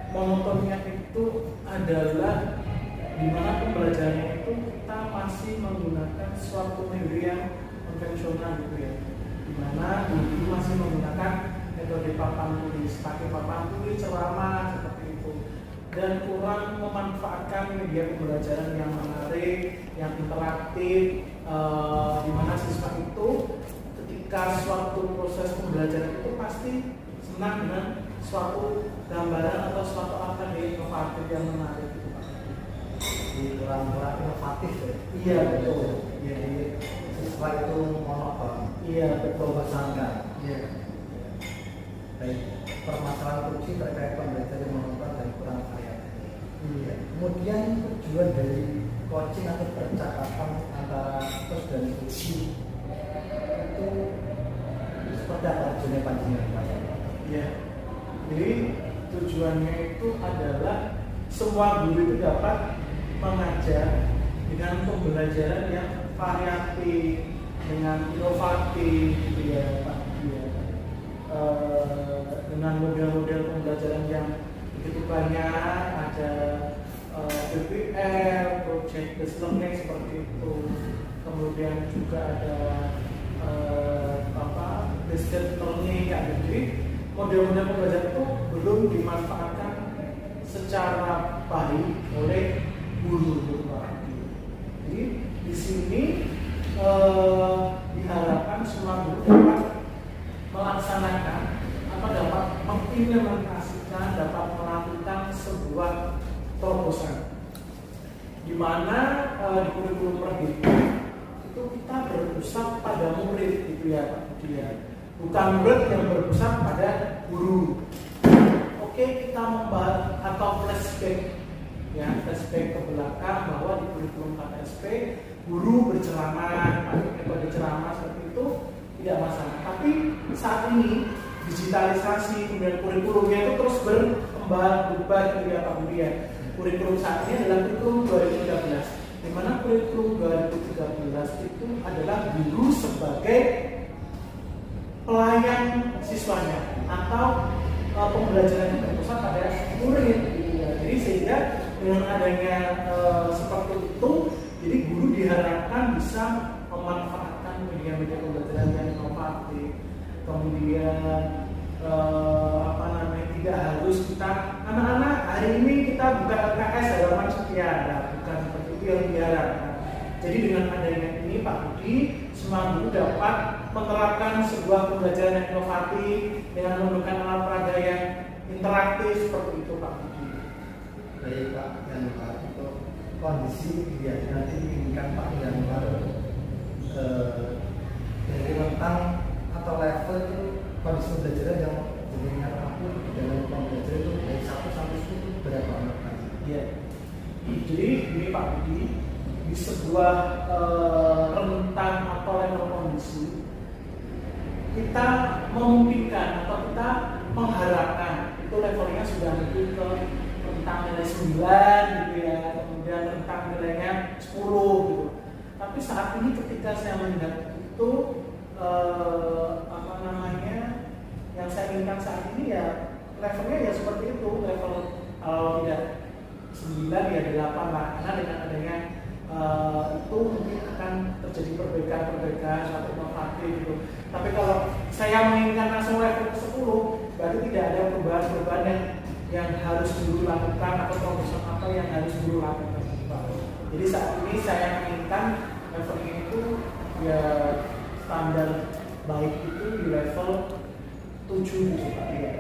monotonnya itu adalah di mana pembelajarannya itu kita masih menggunakan suatu metode yang konvensional gitu ya, di mana dulu masih menggunakan metode papan tulis, pakai papan tulis, ceramah seperti itu, dan kurang memanfaatkan media pembelajaran yang menarik, yang interaktif, di mana siswa itu ketika suatu proses pembelajaran itu pasti senang dengan suatu gambaran atau suatu akademi inovatif yang menarik gitu Pak. kurang inovatif ya. Iya betul. Iya, siswa itu monoton. Iya betul. Membosankan. Iya. Baik, permasalahan kunci terkait pembelajaran monoton dan kurang variatif. Iya. Kemudian tujuan dari coaching atau percakapan antara coach dan kunci itu seperti apa tujuannya panjenengan? Iya. Jadi tujuannya itu adalah semua guru itu dapat mengajar dengan pembelajaran yang variatif, dengan inovatif, gitu ya Pak. Ya. Dengan model-model pembelajaran yang begitu banyak, ada PBL, project based learning seperti itu, kemudian juga ada distance learning kayak gitu. Jadi model-model pembelajaran itu belum dimanfaatkan secara baik oleh guru Pak. Jadi di sini diharapkan semua guru dapat melaksanakan atau dapat mengimplementasikan, dapat melakukan sebuah terobosan di mana di kurikulum Merdeka itu kita berpusat pada murid gitu ya Pak Budi ya, bukan murid yang berpusat pada guru. Oke, kita membahas atau flashback ya, flashback ke belakang bahwa di kurikulum KTSP guru berceramah, pakai metode ceramah seperti itu tidak masalah. Tapi saat ini digitalisasi kemudian kurikulumnya itu terus berkembang berubah gitu ya Pak Budi ya. Kurikulum saat ini adalah kurikulum 2013, di mana kurikulum 2013 itu adalah guru sebagai pelayan siswanya atau pembelajaran yang berpusat pada murid gitu ya. Jadi sehingga dengan adanya seperti itu, jadi guru diharapkan bisa memanfaatkan media-media pembelajaran yang inovatif, kemudian tidak harus kita anak-anak hari ini kita buka LKS halaman sekian, bukan seperti itu yang diharapkan. Jadi dengan adanya ini Pak Budi, semua guru dapat menerapkan sebuah pembelajaran yang inovatif dengan menggunakan alat peraga yang interaktif seperti itu Pak Budi. Baik Pak Yanwar, untuk kondisi ya nanti diinginkan Pak Yanwar dari rentang atau level itu kondisi pembelajaran yang dengan aku dalam pembelajaran itu dari 1 sampai 10 berapa anak? Ya. Jadi ini Pak Budi, di sebuah rentang atau level kondisi kita memungkinkan atau kita mengharapkan itu levelnya sudah lebih ke rentang nilai 9 gitu ya, kemudian rentang nilainya 10 gitu. Tapi saat ini ketika saya melihat itu yang saya inginkan saat ini ya levelnya ya seperti itu, level kalau tidak 9 ya 8 lah, karena dengan adanya itu mungkin akan terjadi perbaikan suatu inovatif gitu. Tapi kalau saya menginginkan langsung level ke 10, berarti tidak ada perubahan yang harus guru lakukan atau terobosan apa yang harus guru lakukan. Jadi saat ini saya menginginkan levelnya itu ya standar baik itu di level 7 gitu Pak ya.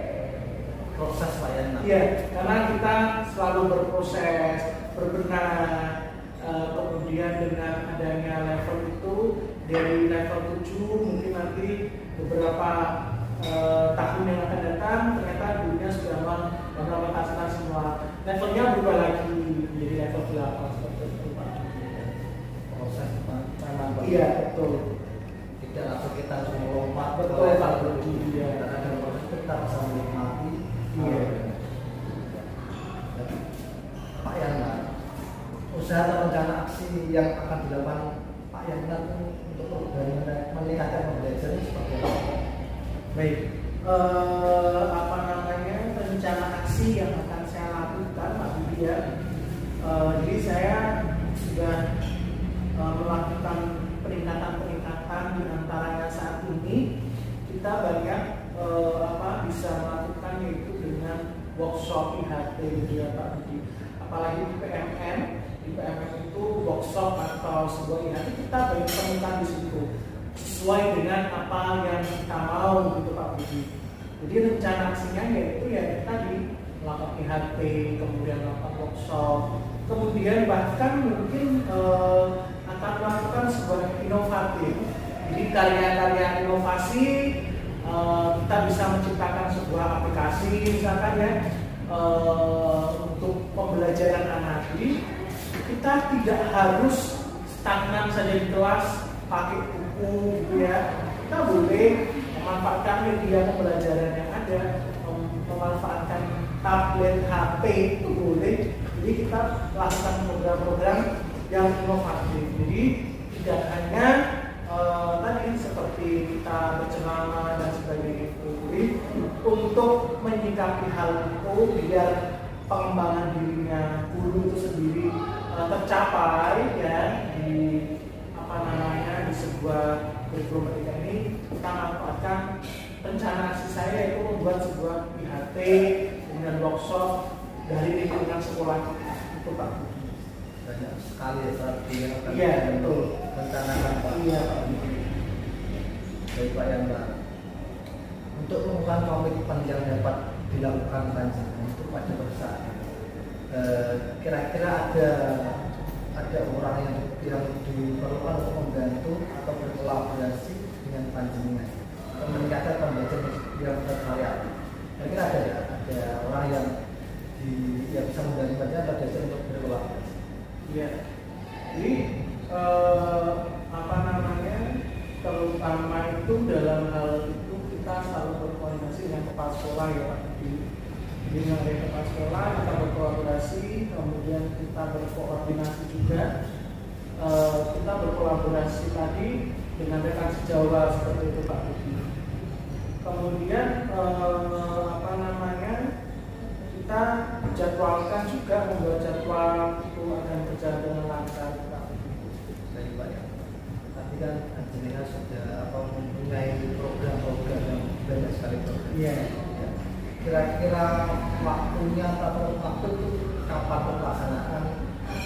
Proses layanan. Iya, karena kita selalu berproses, berbenah, kemudian dengan adanya level itu dari level 7 mungkin nanti beberapa tahun yang akan datang ternyata dunia sudah mengimplementasikan semua, levelnya berubah lagi menjadi level 8 seperti itu Pak. Proses memang Iya betul. tidak langsung kita langsung lompat Betul Pak Budi. Iya. Karena ada proses kita bisa menikmati. Iya. Pak Yanwar, usaha atau rencana aksi yang akan dilakukan Pak Yanwar untuk meningkatkan pembelajaran seperti apa? Baik, rencana aksi yang akan saya lakukan Pak Budi ya. Jadi saya sudah melakukan peningkatan di antaranya saat ini kita banyak bisa melakukan yaitu dengan workshop IHT gitu ya Pak Budi. Apalagi di PMN itu workshop atau sebuah IHT kita banyak temukan di situ sesuai dengan apa yang kita mau gitu Pak Budi. Jadi rencana aksinya yaitu ya kita melakukan IHT, kemudian melakukan workshop, kemudian bahkan mungkin akan melakukan sebuah inovatif. Jadi karya-karya inovasi kita bisa menciptakan sebuah aplikasi misalkan ya untuk pembelajaran anak. Jadi kita tidak harus stagnan saja di kelas pakai buku gitu ya. Kita boleh memanfaatkan media pembelajaran yang ada, memanfaatkan tablet, HP itu boleh. Jadi kita lakukan program-program yang inovatif. Jadi tidak hanya tadi seperti kita berceramah dan sebagainya itu, untuk menyikapi hal itu biar pengembangan dirinya guru itu sendiri tercapai ya di di sebuah kurikulum Merdeka ini. Kita manfaatkan rencana aksi saya itu membuat sebuah IHT kemudian workshop dari lingkungan sekolah itu Pak. Banyak sekali ya strategi yang akan rencanakan Pak. Iya Pak. Dari Pak Yanwar, untuk melakukan komitmen yang dapat dilakukan rancangan itu pada perusahaan kira-kira ada orang yang diperlukan untuk membantu atau berkolaborasi dengan panjenengan untuk meningkatkan pembelajaran yang bervariatif. Kira-kira ada orang yang bisa membantu panjenengan atau diajak untuk berkolaborasi. Iya. Jadi terutama itu dalam hal itu kita selalu berkoordinasi dengan kepala sekolah ya Pak. Jadi dengan kepala sekolah kita berkolaborasi, kemudian kita berkoordinasi juga. Kita berkolaborasi tadi dengan rekan sejawat seperti itu Pak Budi. Kemudian kita jadwalkan juga, membuat jadwal itu akan berjalan dengan lancar Pak Budi. Baik Pak ya. Tapi kan jenengan sudah mempunyai program-program yang banyak sekali program. Iya. Kira-kira waktunya atau waktu itu kapan pelaksanaan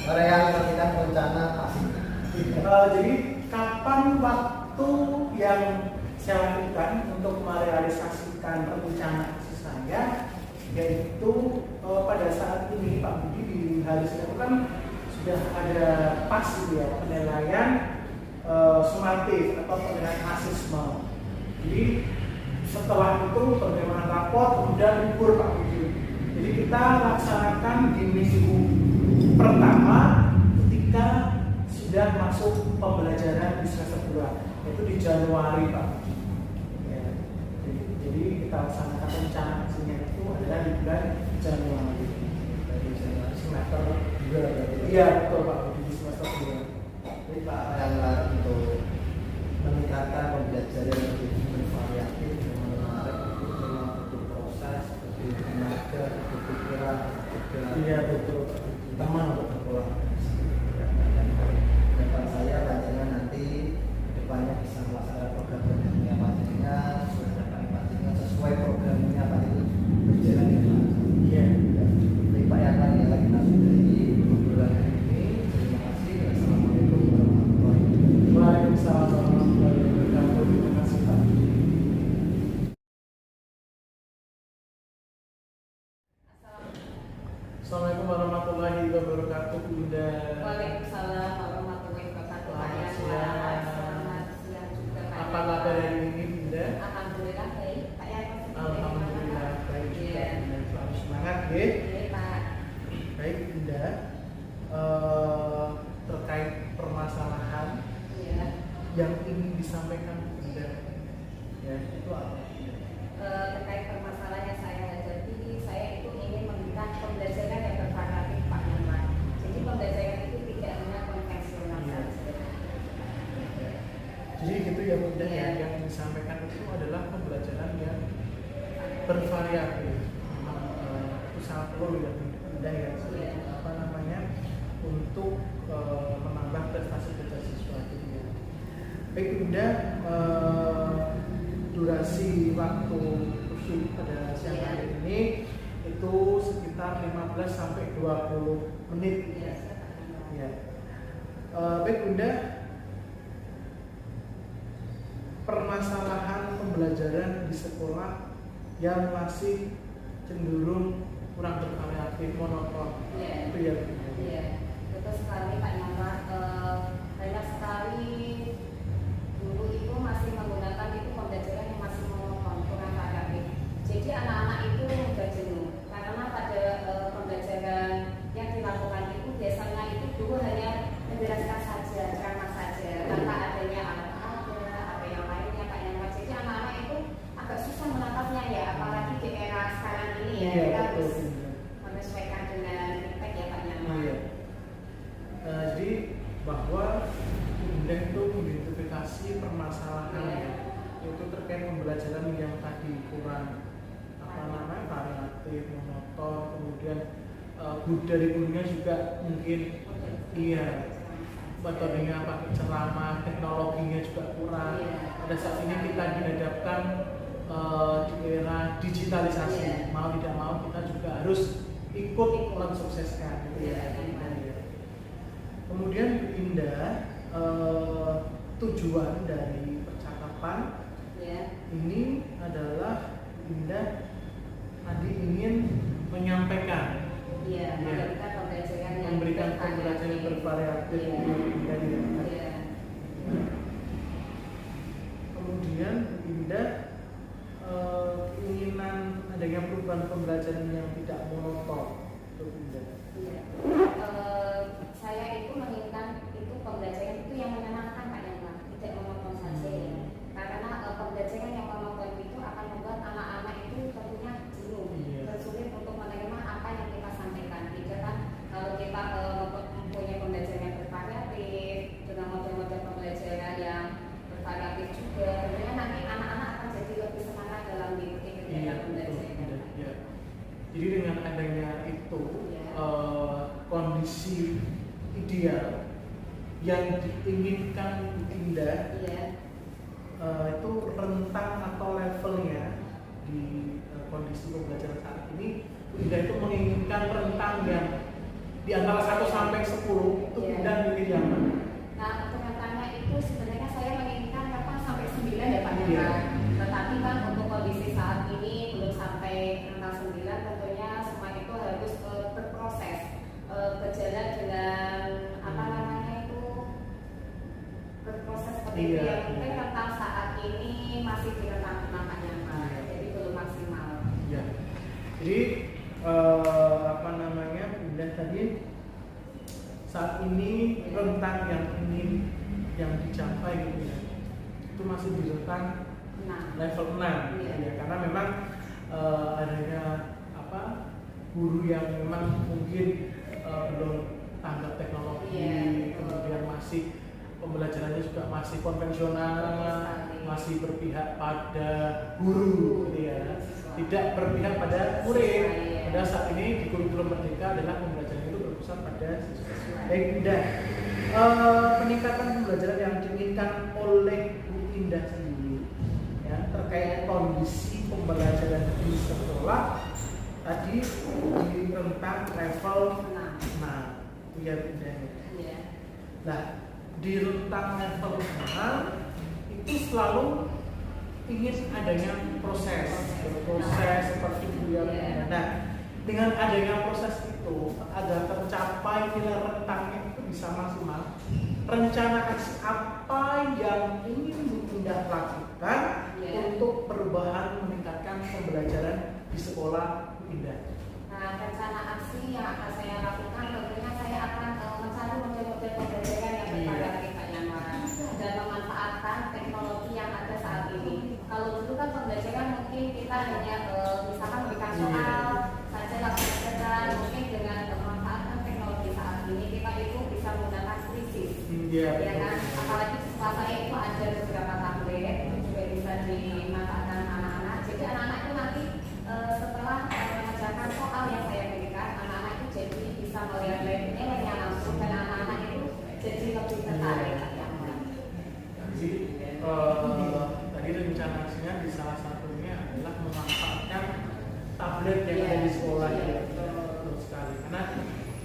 merealisasikan rencana aslinya? Jadi kapan waktu yang saya lakukan untuk merealisasikan rencana aksi saya, yaitu pada saat ini Pak Budi di hari Senin itu kan sudah ada pas ya penilaian sumatif atau penilaian asesmen. Jadi setelah itu penerimaan rapor kemudian libur Pak Budi. Jadi kita laksanakan di minggu pertama ketika sudah masuk pembelajaran di semester 2, yaitu di Januari Pak. Ya, jadi kita laksanakan rencana aksinya itu adalah di bulan Januari. Dari semester 2 berarti. Iya betul Pak, di semester 2. Jadi Pak yang untuk meningkatkan pembelajaran yang lebih bervariatif, yang menarik itu memang butuh proses, butuh tenaga, butuh pikiran, juga Iya betul. teman untuk berkolaborasi. Harapan saya panjenengan nanti depannya bisa melaksanakan program-programnya panjenengan, sesuai programnya panjenengan berjalan dengan lancar. Iya. Baik Pak Yantan ya, kita sudahi obrolan hari ini. Terima kasih. Assalamualaikum warahmatullahi wabarakatuh. Waalaikumsalam warahmatullahi wabarakatuh. Terima kasih Pak. Assalamualaikum warahmatullahi wabarakatuh Bunda. Waalaikumsalam warahmatullahi wabarakatuh. Pak Selamat Yanwar. siang. Selamat siang juga Pak Apa Yanwar. kabar hari ini Bunda? Alhamdulillah baik. Pak Yanwar sendiri Alhamdulillah bagaimana? baik juga. Iya. Bunda. Selalu semangat ya. Iya, Pak. Baik Bunda. Terkait permasalahan Iya. yang ingin disampaikan Bunda, ya itu apa? Terkait permasalahan yang saya hadapi, saya itu ingin memberikan pembelajaran yang bervariatif Pak Yanwar. Jadi pembelajaran itu tidak hanya konvensional Iya. saja. Jadi gitu ya Bunda, Iya. yang disampaikan itu adalah pembelajaran yang bervariatif. Memang itu sangat perlu ya Bunda ya. Iya. Untuk menambah prestasi siswa gitu ya. Baik Bunda, durasi waktu kursus pada siang hari ini itu sekitar 15 sampai 20 menit. Iya, silakan, Pak Yanwar. Ya. Baik Bunda, permasalahan pembelajaran di sekolah yang masih cenderung kurang bervariatif, monoton. Iya. Itu ya Bunda. Iya, betul sekali Pak Yanwar. Banyak sekali guru itu masih menggunakan itu pembelajaran yang masih monoton, kurang variatif. Jadi anak-anak itu mudah jenuh karena pada pembelajaran yang dilakukan itu biasanya itu guru hanya menjelaskan saja, ceramah saja, tanpa adanya alat apa yang lainnya Pak Yanwar. Jadi anak-anak itu agak susah menangkapnya ya, apalagi di era sekarang ini ya. Iya, Kita betul, harus Bunda. menyesuaikan dengan feedback ya Pak Yanwar. Iya. Jadi bahwa Bunda itu mengidentifikasi permasalahan itu terkait pembelajaran yang tadi kurang variatif, monoton, kemudian dari gurunya juga mungkin iya metodenya pakai ceramah, teknologinya juga kurang. Pada saat ini kita dihadapkan di era digitalisasi, mau tidak mau kita juga harus ikut mensukseskan gitu ya. Kemudian Indah, tujuan dari percakapan ini adalah Indah tadi ingin menyampaikan Iya, memberikan pembelajaran yang bervariatif Indah dilakukan. Iya. Kemudian Indah keinginan adanya perubahan pembelajaran yang tidak monoton untuk Indah. Iya. Saya itu menginginkan itu pembelajaran itu yang menyenangkan Pak Yanwar, tidak monoton saja ya. Karena pembelajaran yang monoton itu akan membuat anak-anak itu tentunya jenuh, sulit untuk menerima apa yang kita sampaikan. Jika kan kalau kita mempunyai pembelajaran yang bervariatif dengan model-model pembelajaran yang bervariatif juga, tentunya nanti anak-anak akan jadi lebih semangat dalam mengikuti kegiatan pembelajaran. Ya. Jadi dengan adanya itu kondisi ideal yang diinginkan Indah itu rentang atau levelnya di kondisi pembelajaran saat ini, Indah itu menginginkan rentang yang di antara 1 sampai 10 itu Indah milih yang mana? Nah, untuk rentangnya itu sebenarnya saya menginginkan 8 sampai 9 ya Pak Yanwar. Tetapi kan untuk kondisi saat ini belum sampai rentang 9, tentunya semua itu harus berproses, berjalan dengan apa namanya itu berproses seperti itu ya. Mungkin rentang saat ini masih di rentang 6 Pak Yanwar, jadi belum maksimal. Ya. Jadi apa namanya Indah tadi saat ini rentang yang dicapai gitu ya, itu masih di rentang level 6 ya, karena memang adanya apa guru yang memang mungkin belum tanggap teknologi, kemudian masih pembelajarannya juga masih konvensional, masih berpihak pada guru gitu ya, tidak berpihak pada murid. Pada saat ini di kurikulum Merdeka adalah pembelajaran itu berpusat pada siswa. Indah, peningkatan pembelajaran yang diinginkan oleh Bu Indah sendiri ya, terkait kondisi pembelajaran di sekolah tadi di rentang level 6 ya Indah. Nah, di rentang level 6 itu selalu ingin adanya proses seperti Bu yang nah, dengan adanya proses itu agar tercapai nilai rentangnya itu bisa maksimal, rencana aksi apa yang ingin Bu Indah lakukan untuk perubahan meningkatkan pembelajaran di sekolah Bu Indah? Nah, rencana aksi yang akan saya lakukan tentunya saya akan mencari model-model pembelajaran yang bervariatif Pak Yanwar dan memanfaatkan teknologi yang ada saat ini. Kalau dulu kan pembelajaran mungkin kita hanya misalkan berikan soal saja langsung belajar, mungkin dengan memanfaatkan teknologi saat ini kita itu bisa menggunakan krisis, ya kan? Apalagi sekolah saya itu ada beberapa tablet itu juga bisa dimanfaatkan anak-anak. Jadi anak-anak itu nanti setelah mengerjakan soal yang saya berikan, anak-anak itu jadi bisa melihat nilainya langsung dan anak-anak itu jadi lebih tertarik. Jadi tadi rencana aksinya di salah satunya adalah memanfaatkan tablet yang ada di sekolah ya, betul sekali. Karena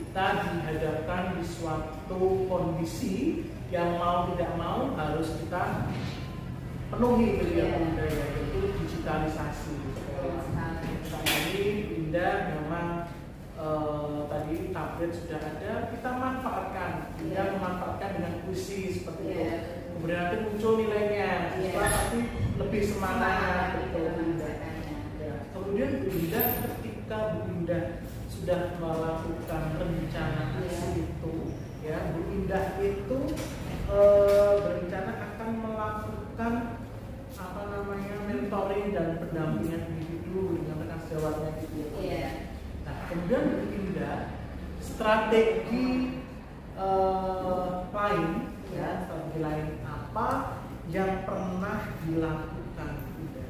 kita dihadapkan di suatu kondisi yang mau tidak mau harus kita penuhi kegiatan budaya, yaitu digitalisasi. Saat ini Indah memang tadi tablet sudah ada, kita manfaatkan, Indah memanfaatkan dengan puisi seperti itu. Kemudian nanti muncul nilainya, siswa pasti lebih semangat, betul Bu Indah. Ya. Kemudian Bu Indah, ketika Bu Indah sudah melakukan rencana aksi itu, ya Bu Indah itu berencana akan melakukan apa namanya mentoring dan pendampingan individu dengan rekan sejawatnya gitu ya. Nah, kemudian Bu Indah strategi lain ya, strategi lain apa yang pernah dilakukan Indah?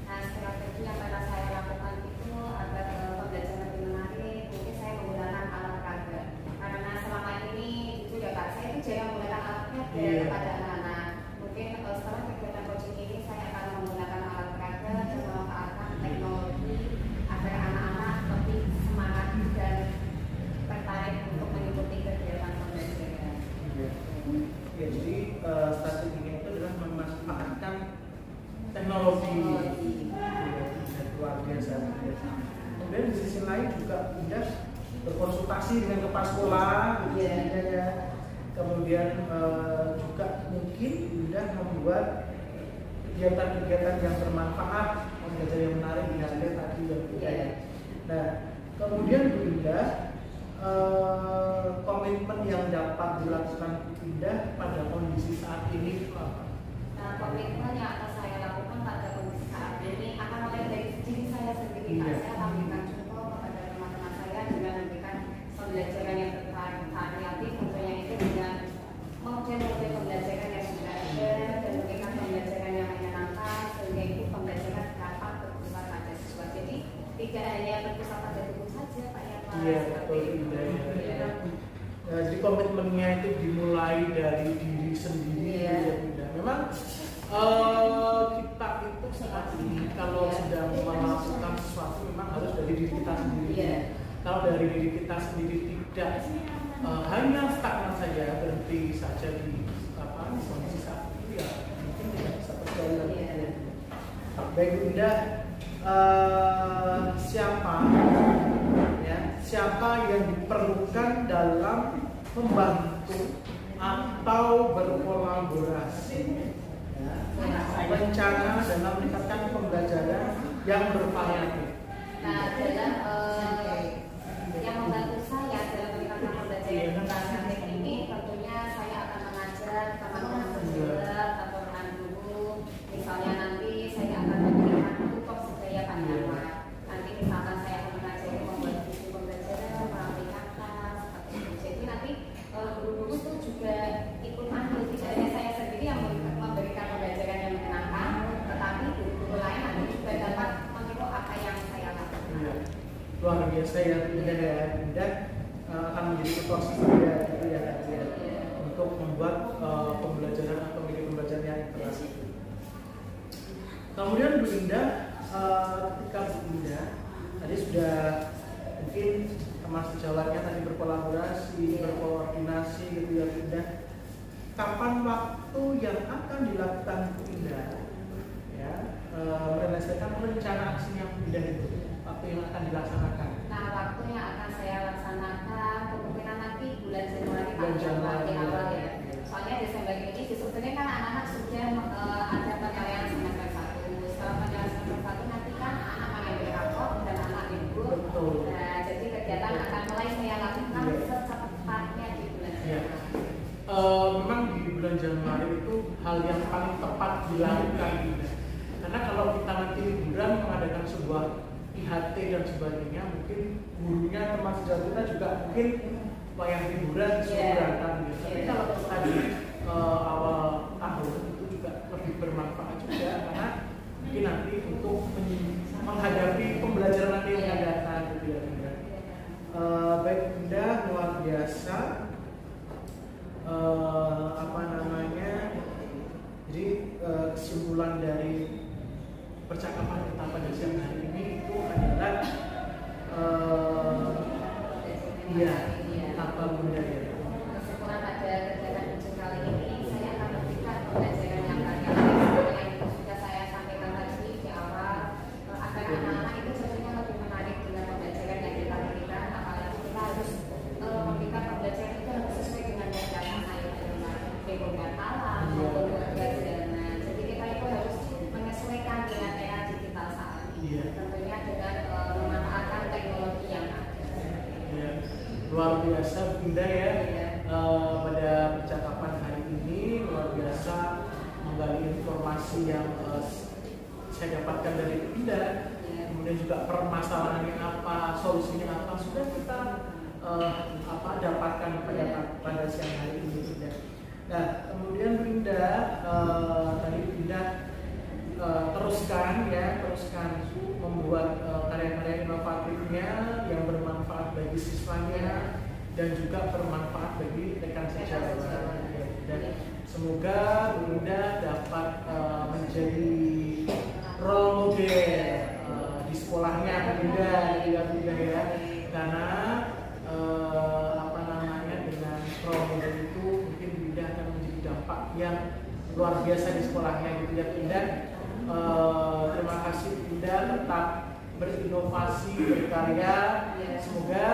Nah, strategi yang pernah saya lakukan itu agar pembelajaran lebih menarik, mungkin saya menggunakan alat peraga. Karena selama ini itu ya Kak, saya itu jarang menggunakan alatnya kepada anak-anak. Mungkin setelah kegiatan coaching ini saya akan menggunakan alat peraga dan memanfaatkan teknologi agar anak-anak lebih semangat dan tertarik untuk mengikuti kegiatan pembelajaran. Ya, jadi strateginya itu adalah memanfaatkan teknologi luar biasa. Kemudian di sisi lain juga Indah berkonsultasi dengan kepala sekolah gitu ya. Kemudian juga mungkin Bunda membuat kegiatan-kegiatan yang bermanfaat, pembelajaran yang menarik di hari tadi yang ya. Nah, kemudian Bunda komitmen yang dapat dilakukan Bunda pada kondisi saat ini itu apa? Nah, komitmen yang akan saya lakukan pada kondisi saat ini akan mulai dari diri saya sendiri. Saya akan memberikan contoh kepada teman-teman saya dengan memberikan pembelajaran yang bervariatif, tentunya itu dengan model-model pembelajaran yang sudah ada dan memberikan pembelajaran yang menyenangkan sehingga itu pembelajaran dapat berpusat pada siswa. Jadi tidak hanya berpusat pada guru saja, Pak ya. Iya, betul. Jadi komitmennya itu dimulai dari diri sendiri ya Bunda. Memang kita itu saat ini kalau sedang melakukan sesuatu memang harus dari diri kita sendiri. Kalau dari diri kita sendiri tidak hanya stagnan saja, berhenti saja di kondisi saat itu ya mungkin tidak bisa berjalan. Baik Bunda, siapa yang diperlukan dalam membantu atau berkolaborasi rencana dalam meningkatkan pembelajaran yang bervariatif. Nah, dalam yang membantu saya dalam meningkatkan pembelajaran yang bervariatif ini tentunya saya akan mengajar teman-teman sejawat atau rekan guru. Misalnya nanti saya akan memberikan tutor sebaya panjang. Nanti misalkan saya akan mengajari membuat buku pembelajaran, merapikan tas, seperti itu. Jadi nanti guru-guru itu juga ikut andil, tidak hanya saya sendiri yang memberikan pembelajaran yang menyenangkan, tetapi guru-guru lain nanti juga dapat meniru apa yang saya lakukan. Luar biasa ya Bunda ya. Bunda akan menjadi tutor sebaya gitu ya untuk membuat pembelajaran atau media pembelajaran yang interaktif. Kemudian Bunda, ketika Bunda tadi sudah mungkin teman sejawatnya tadi berkolaborasi, berkoordinasi gitu ya Bunda. Kapan waktu yang akan dilakukan Bunda ya merealisasikan rencana aksinya Bunda itu, waktu yang akan dilaksanakan? Nah, waktu yang akan saya laksanakan kemungkinan nanti bulan Januari Januari awal ya. Soalnya Desember ini sebetulnya kan anak-anak sudah ada penilaian semester 1. Setelah penilaian semester 1 nanti kan anak mengambil rapor dan anak libur. Betul. Nah, jadi kegiatan akan mulai saya lakukan secepatnya di bulan Januari. Memang di bulan Januari itu hal yang paling tepat dilakukan karena kalau kita nanti liburan mengadakan sebuah IHT dan sebagainya, mungkin gurunya teman sejawat kita juga mungkin wayang liburan sebulan gitu. Tapi kalau tadi awal tahun itu juga lebih bermanfaat juga karena mungkin nanti untuk menghadapi pembelajaran nanti yang akan datang gitu ya Bunda. Baik Bunda, luar biasa. Jadi kesimpulan dari percakapan kita pada siang hari ini itu adalah apa Bunda ya? Kesimpulan pada kegiatan ujian kali ini saya akan memberikan pembelajaran yang variatif yang sudah saya sampaikan tadi di awal agar anak-anak itu sebenarnya lebih menarik dengan pembelajaran yang kita berikan, apalagi kita harus memberikan pembelajaran itu harus sesuai dengan kegiatan saya dengan alam maupun kegiatan. Jadi kita itu harus menyesuaikan dengan era digital saat ini. Tentunya dengan memanfaatkan teknologi yang ada. Luar biasa Bunda ya. Pada percakapan hari ini luar biasa menggali informasi yang saya dapatkan dari Bunda. Kemudian juga permasalahannya apa, solusinya apa sudah kita dapatkan pada siang hari ini Bunda. Nah kemudian Bunda tadi Bunda teruskan membuat karya-karya inovatifnya yang bermanfaat bagi siswanya dan juga bermanfaat bagi rekan sejawat. Dan semoga Bunda dapat menjadi role model di sekolahnya Bunda ya, karena dengan role model itu mungkin Bunda akan menjadi dampak yang luar biasa di sekolahnya gitu ya Bunda. Terima kasih Bunda, tetap berinovasi, berkarya. Semoga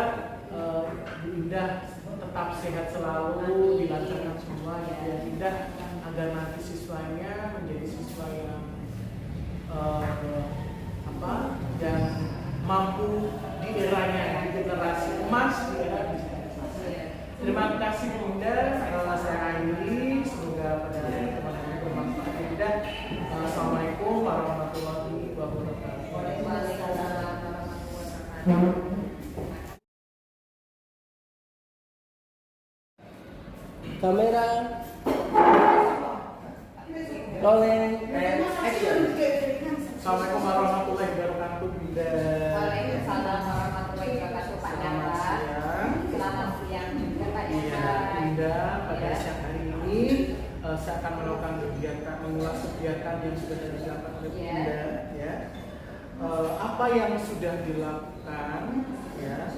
Indah tetap sehat selalu, dilancarkan semua gitu ya Indah, agar nanti siswanya menjadi siswa yang yang mampu di eranya, di generasi emas, di era digitalisasi. Terima kasih Bunda, saya akhiri, semoga pada teman-teman bermanfaat Bunda. Assalamualaikum warahmatullahi wabarakatuh. Kamera, rolling, and action. Assalamualaikum warahmatullahi wabarakatuh Bunda. Waalaikumsalam warahmatullahi wabarakatuh Pak Yanwar. Selamat siang juga Pak Iya, Yanwar. Bunda, pada siang hari ini saya akan melakukan kegiatan, mengulas kegiatan yang sudah dilakukan oleh Bunda, ya. Apa yang sudah dilakukan, ya,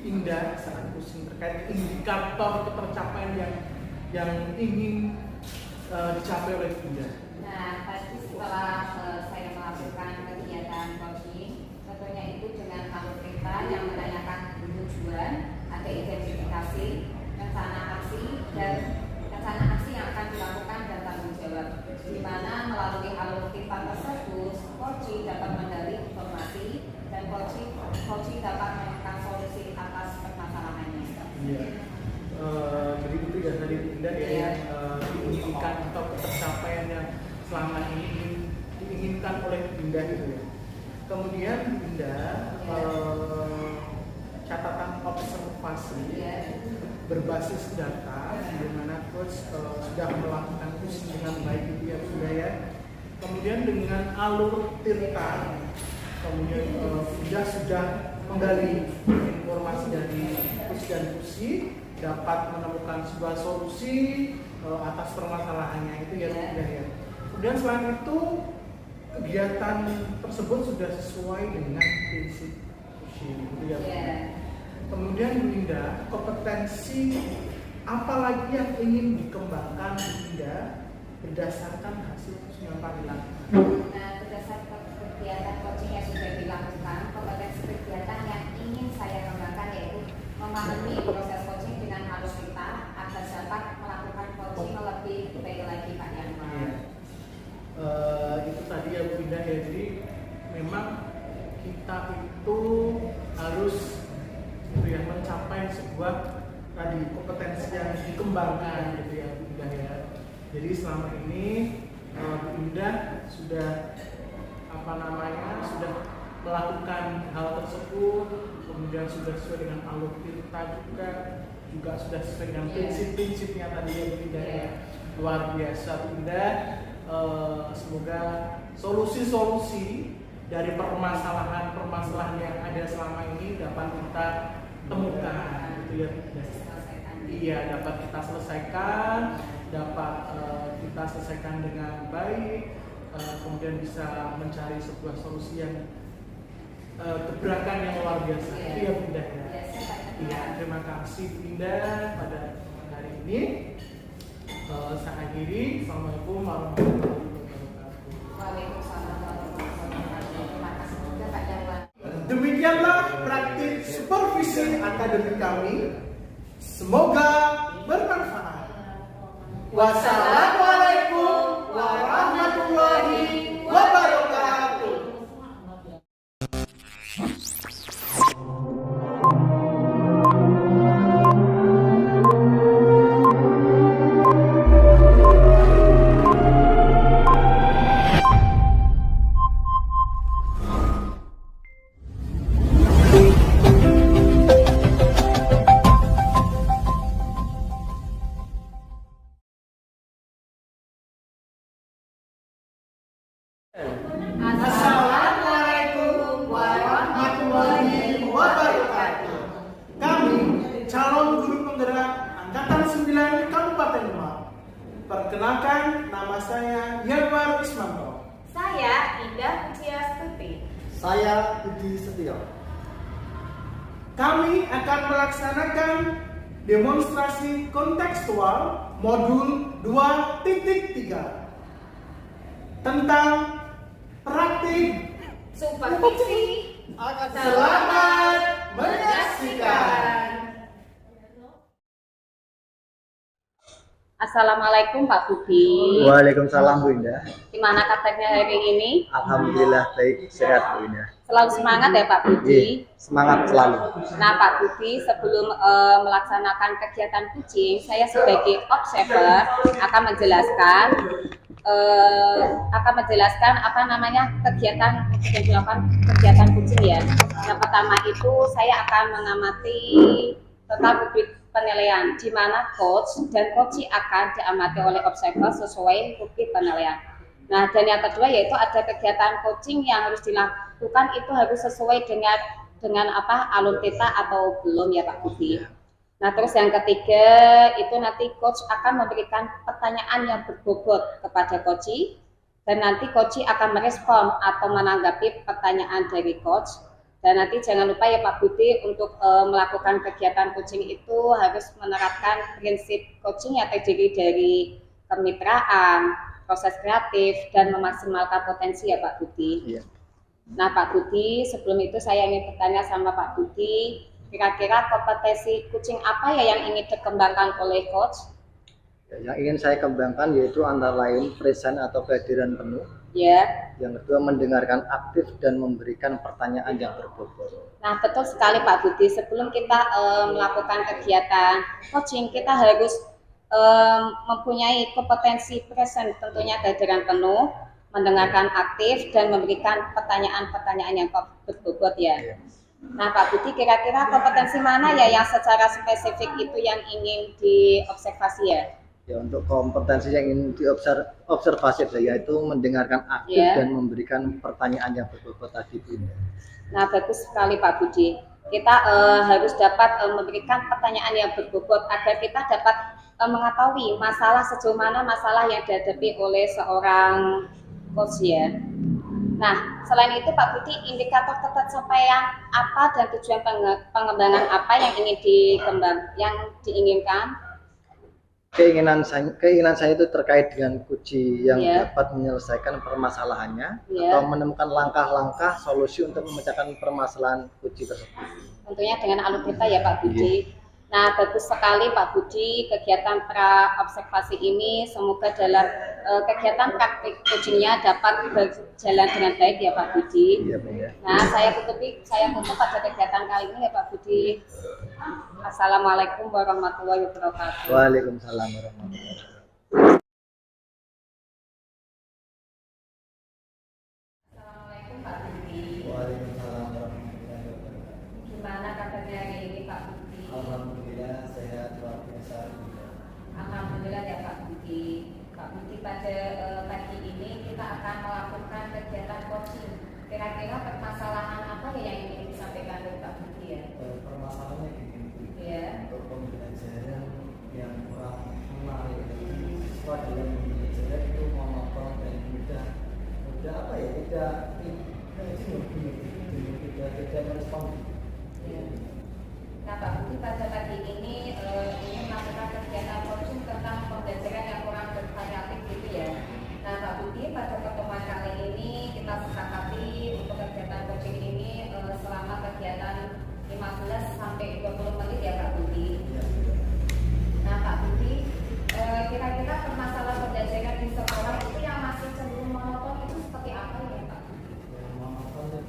Indah saat pusing terkait indikator ketercapaian yang ingin dicapai oleh Bunda. Nah, tadi setelah saya melakukan kegiatan coaching, tentunya itu dengan alur perintah yang menanyakan tujuan, ada identifikasi, rencana aksi, dan rencana aksi yang akan dilakukan dan tanggung jawab. Di mana melalui alur perintah tersebut, coaching dapat menggali informasi dan coaching dapat menemukan solusi atas permasalahannya. Iya. Jadi itu ya tadi Bunda ya, yang diinginkan atau pencapaian yang selama ini diinginkan oleh Bunda itu ya. Kemudian Bunda catatan observasi berbasis data, di mana coach sudah melakukan pusing dengan baik itu ya Bunda ya. Kemudian dengan alur tirta, kemudian Bunda sudah menggali informasi dari coach dan Pusi, dapat menemukan sebuah solusi atas permasalahannya itu ya Bunda ya. Kemudian selain itu kegiatan tersebut sudah sesuai dengan prinsip Pusi gitu ya Bunda. Kemudian Bunda, kompetensi apa lagi yang ingin dikembangkan Bunda berdasarkan hasil yang telah dilakukan? Nah, berdasarkan kegiatan coaching yang sudah dilakukan, kompetensi kegiatan yang ingin saya kembangkan yaitu memahami proses coaching dengan alur kita agar dapat melakukan coaching lebih baik lagi Pak Yanwar. Iya. Itu tadi ya Bunda ya, jadi memang kita itu harus mencapai sebuah tadi kompetensi yang dikembangkan gitu ya Bunda ya. Jadi selama ini Bunda sudah sudah melakukan hal tersebut, kemudian sudah sesuai dengan alur tirta juga sudah sesuai dengan prinsip-prinsipnya tadi ya Bunda ya. Luar biasa Bunda. Semoga solusi-solusi dari permasalahan yang ada selama ini dapat kita temukan gitu ya Bunda. Iya, dapat kita selesaikan, kita selesaikan dengan baik, kemudian bisa mencari sebuah solusi yang gebrakan yang luar biasa. Itu ya Bunda ya. Iya, terima kasih Bunda pada hari ini. Saya akhiri. Assalamualaikum warahmatullahi wabarakatuh. Waalaikumsalam warahmatullahi wabarakatuh. Terima kasih juga Pak Yanwar. Demikianlah praktik supervisi akademik kami. Semoga bermanfaat. Wassalamualaikum warahmatullahi wabarakatuh. Assalamualaikum warahmatullahi wabarakatuh. Kami calon guru penggerak Angkatan 9 Kabupaten Demak. Perkenalkan, nama saya Yanwar Ismanto. Saya Indah Pujiastuti. Saya Budi Setio. Kami akan melaksanakan demonstrasi kontekstual modul 2.3 tentang praktik Supervisi. Selamat menyaksikan. Assalamualaikum Pak Budi. Waalaikumsalam Bu Indah. Gimana kabarnya hari ini? Alhamdulillah baik, sehat Bu Indah. Selalu semangat ya Pak Budi. Semangat selalu. Nah Pak Budi, sebelum melaksanakan kegiatan kucing, saya sebagai observer akan menjelaskan apa namanya kegiatan yang dilakukan kegiatan kucing ya. Yang pertama itu saya akan mengamati tentang rubrik penilaian, di mana coach dan coachee akan diamati oleh observer sesuai rubrik penilaian. Nah, dan yang kedua yaitu ada kegiatan coaching yang harus dilakukan itu harus sesuai dengan apa alur theta atau belum ya Pak Budi. Nah, terus yang ketiga itu nanti coach akan memberikan pertanyaan yang berbobot kepada coachee dan nanti coachee akan merespon atau menanggapi pertanyaan dari coach. Dan nanti jangan lupa ya Pak Budi untuk melakukan kegiatan coaching itu harus menerapkan prinsip coaching yang terdiri dari kemitraan, proses kreatif, dan memaksimalkan potensi ya Pak Budi. Iya. Nah Pak Budi, sebelum itu saya ingin bertanya sama Pak Budi, kira-kira kompetensi coaching apa ya yang ingin dikembangkan oleh coach? Yang ingin saya kembangkan yaitu antara lain present atau kehadiran penuh. Ya. Yang kedua mendengarkan aktif dan memberikan pertanyaan yang berbobot. Nah betul sekali Pak Budi, sebelum kita melakukan kegiatan coaching kita harus mempunyai kompetensi present, tentunya kehadiran penuh, mendengarkan aktif dan memberikan pertanyaan-pertanyaan yang berbobot ya. Nah Pak Budi, kira-kira kompetensi mana ya yang secara spesifik itu yang ingin diobservasi ya? Ya, untuk kompetensi yang ingin diobservasi yaitu mendengarkan aktif dan memberikan pertanyaan yang berbobot tadi Bu Indah. Nah bagus sekali Pak Budi, kita harus dapat memberikan pertanyaan yang berbobot agar kita dapat mengetahui masalah sejauh mana masalah yang dihadapi oleh seorang coach ya. Nah selain itu Pak Budi, indikator tercapaian apa dan tujuan pengembangan apa yang diinginkan? Keinginan saya itu terkait dengan coachee yang dapat menyelesaikan permasalahannya atau menemukan langkah-langkah solusi untuk memecahkan permasalahan coachee tersebut. Tentunya dengan alur theta ya Pak Budi. Nah bagus sekali Pak Budi kegiatan pra observasi ini, semoga dalam kegiatan praktik coachingnya dapat berjalan dengan baik ya Pak Budi. Iya, ya. Nah saya tutup pada kegiatan kali ini ya Pak Budi. Assalamualaikum warahmatullahi wabarakatuh. Waalaikumsalam warahmatullahi wabarakatuh. Assalamualaikum Pak Budi. Waalaikumsalam warahmatullahi wabarakatuh. Gimana kabarnya hari ini Pak Budi? Alhamdulillah sehat luar biasa. Alhamdulillah ya Pak Budi. Pak Budi, pada pagi ini kita akan melakukan kegiatan coaching. Kira-kira permasalahan apa yang ingin disampaikan oleh Pak Budi ya? Permasalahannya gini, untuk pembelajaran yang kurang menarik, siswa dalam belajar itu monoton dan tidak merespon. Nah Pak Budi, pada pagi ini ingin melakukan kegiatan coaching tentang pembelajaran yang kurang bervariatif gitu ya. Nah Pak Budi, pada pertemuan kali ini kita sepakati untuk kegiatan coaching ini selama kegiatan 15 sampai 20 menit ya Pak Budi. Nah Pak Budi, kira-kira permasalahan pembelajaran di sekolah itu yang masih cenderung monoton itu seperti apa ya Pak Budi? Monoton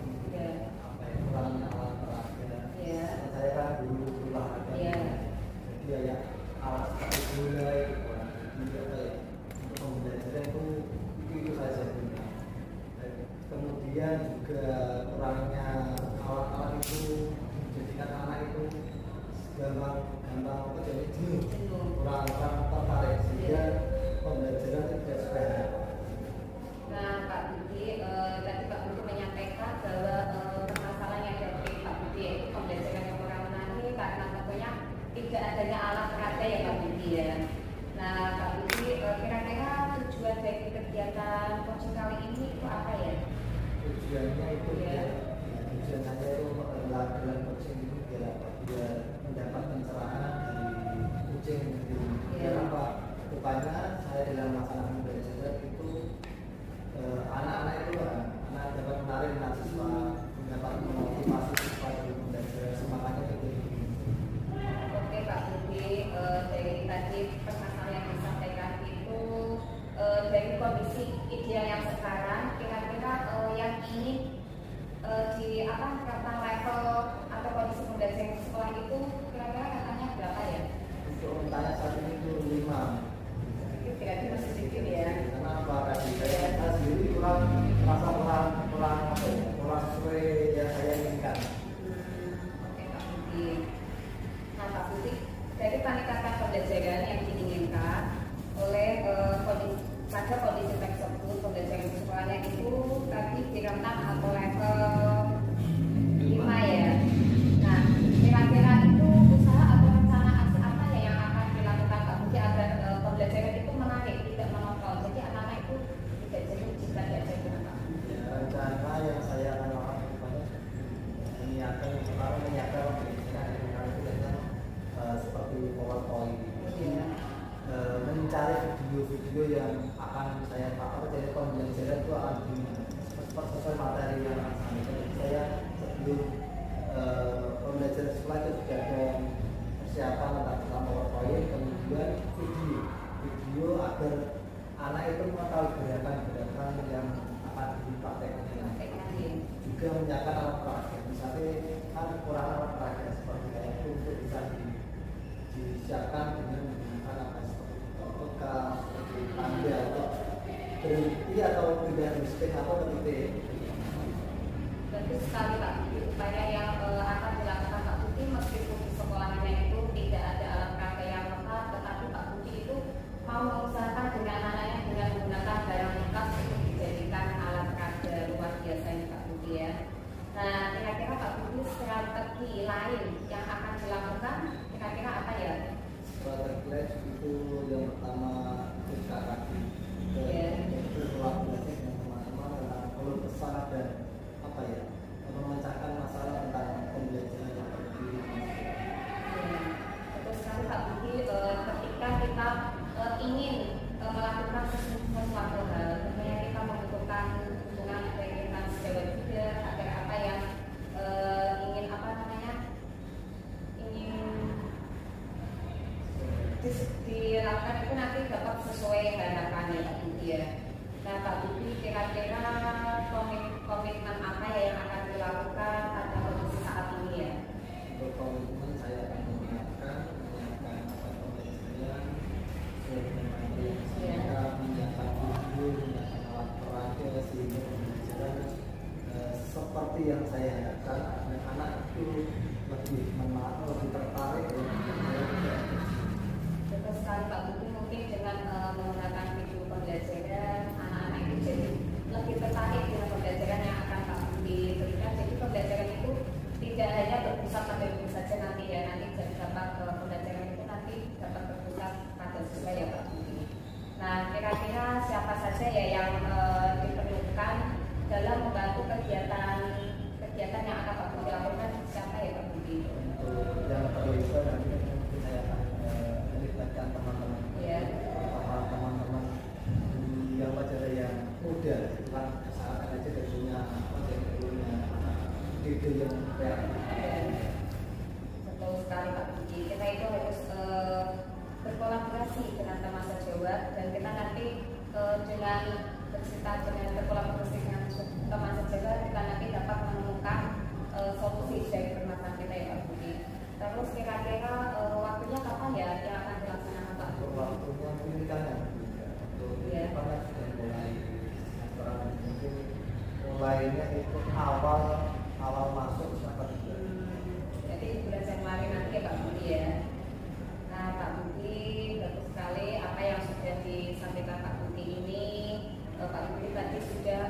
kurangnya alat peraga. Saya kan dulu olahraga. Jadi ya alat seperti bola untuk pembelajaran itu saja. Kemudian juga kurangnya alat-alat itu menjadikan anak itu gampang jadi jenuh, kurang tertarik sehingga pembelajaran tidak sederhana. Nah Pak Budi, tadi Pak Budi menyampaikan bahwa permasalahan yang dihadapi Pak Budi yaitu pembelajaran yang kurang menarik karena tentunya tidak adanya alat peraga ya Pak Budi ya. Nah Pak Budi, kira-kira tujuan dari kegiatan coaching kali ini itu apa ya? Tujuannya itu tujuan saya itu dalam coaching itu biar mendapat pencerahan dari kucing sendiri. Biar apa? Rupanya saya dalam melaksanakan belajar itu anak-anak itu anak dapat menarik mahasiswa, mendapat memotivasi siswa untuk belajar, semangatnya itu. Oke Pak Budi, dari tadi permasalahan yang disampaikan itu kira-kira katanya berapa ya? Untuk untanya saat ini itu 5. Itu berarti masih sedikit ya. Kenapa? Tadi saya sendiri kurang merasa kurang apa ya, kurang sesuai yang saya inginkan. Oke Pak Budi. Nah Pak Budi, dari peningkatan pembelajaran yang diinginkan oleh pada kondisi tersebut pembelajaran di sekolahnya itu tadi di rentan atau level 5 ya. Nah, kira-kira itu usaha atau rencana aksi apa ya yang akan dilakukan Pak Budi agar pembelajaran itu menarik, tidak monoton. Jadi anak-anak itu tidak jenuh jika diajar dengan Pak Budi. Ya, rencana yang saya akan lakukan kedepannya menyiapkan pembelajaran itu dengan seperti PowerPoint. Iya. Mencari video-video yang akan saya pakai dari pembelajaran itu akan sesuai materi yang akan saya sampaikan. Jadi saya sebelum pembelajaran sekolah itu sudah ada persiapan tentang PowerPoint, kemudian video agar anak itu mengetahui gerakan-gerakan yang akan dipraktekkan. Juga menyiapkan alat peraga, misalnya kan kurang alat peraga seperti itu untuk bisa disiapkan dengan menggunakan apa seperti bekas, seperti tanda atau berhenti atau pindah miskin atau berhenti. Bagus sekali Pak Budi, upaya yang akan dilakukan Pak Budi meskipun di sekolahnya itu tidak ada alat peraga yang lengkap, tetapi Pak Budi itu mau mengusahakan dengan anaknya dengan menggunakan barang bekas untuk dijadikan alat peraga. Luar biasa ini Pak Budi ya. Nah, kira-kira Pak Budi strategi lain yang akan dilakukan kira-kira apa ya? Strategi lain itu yang pertama kaki berkolaborasi dengan teman-teman tentang keluh kesah dan apa ya, memecahkan masalah tentang pembelajaran yang berdiri. Betul sekali Pak Budi, ketika kita ingin melakukan sesuatu hal, tentunya kita membutuhkan dukungan dari rekan sejawat juga agar apa yang ingin dilakukan itu nanti dapat sesuai harapannya Pak Budi ya. Nah Pak Budi, kira-kira komitmen apa ya yang akan dilakukan pada kondisi saat ini ya? Untuk komitmen saya akan menyiapkan apa pembelajaran dengan materi yang saya menyiapkan video, menyiapkan alat peraga sehingga pembelajaran seperti yang saya harapkan anak-anak itu lebih tertarik dengan pembelajaran. Betul sekali Pak Budi, mungkin dengan menggunakan video pembelajaran anak-anak itu jadi lebih tertarik dengan pembelajaran yang akan Pak Budi berikan. Jadi pembelajaran itu tidak hanya berpusat pada guru saja nanti ya, nanti jadi dapat pembelajaran itu nanti dapat berpusat pada siswa ya Pak Budi. Nah kira-kira siapa saja ya yang diperlukan dalam membantu kegiatan yang akan Pak Budi lakukan, siapa ya Pak Budi? Untuk yang terlibat nanti mungkin saya akan melibatkan teman-teman teman-teman yang pelajar yang muda, kan masyarakat aja dan punya ide yang kreatif. Betul sekali Pak Budi, kita itu harus berkolaborasi dengan teman sejawat dan kita nanti dengan berkolaborasi dengan teman sejawat kita nanti dapat menemukan solusi dari permasalahan kita ya Pak Budi. Terus kira-kira waktunya kapan ya yang akan dilaksanakan Pak Budi? Waktunya mungkin kan sudah mulai sekarang mungkin mulainya itu awal masuk September. Jadi bulan Januari nanti ya Pak Budi ya. Nah Pak Budi, bagus sekali apa yang sudah disampaikan Pak Budi ini. Pak Budi tadi sudah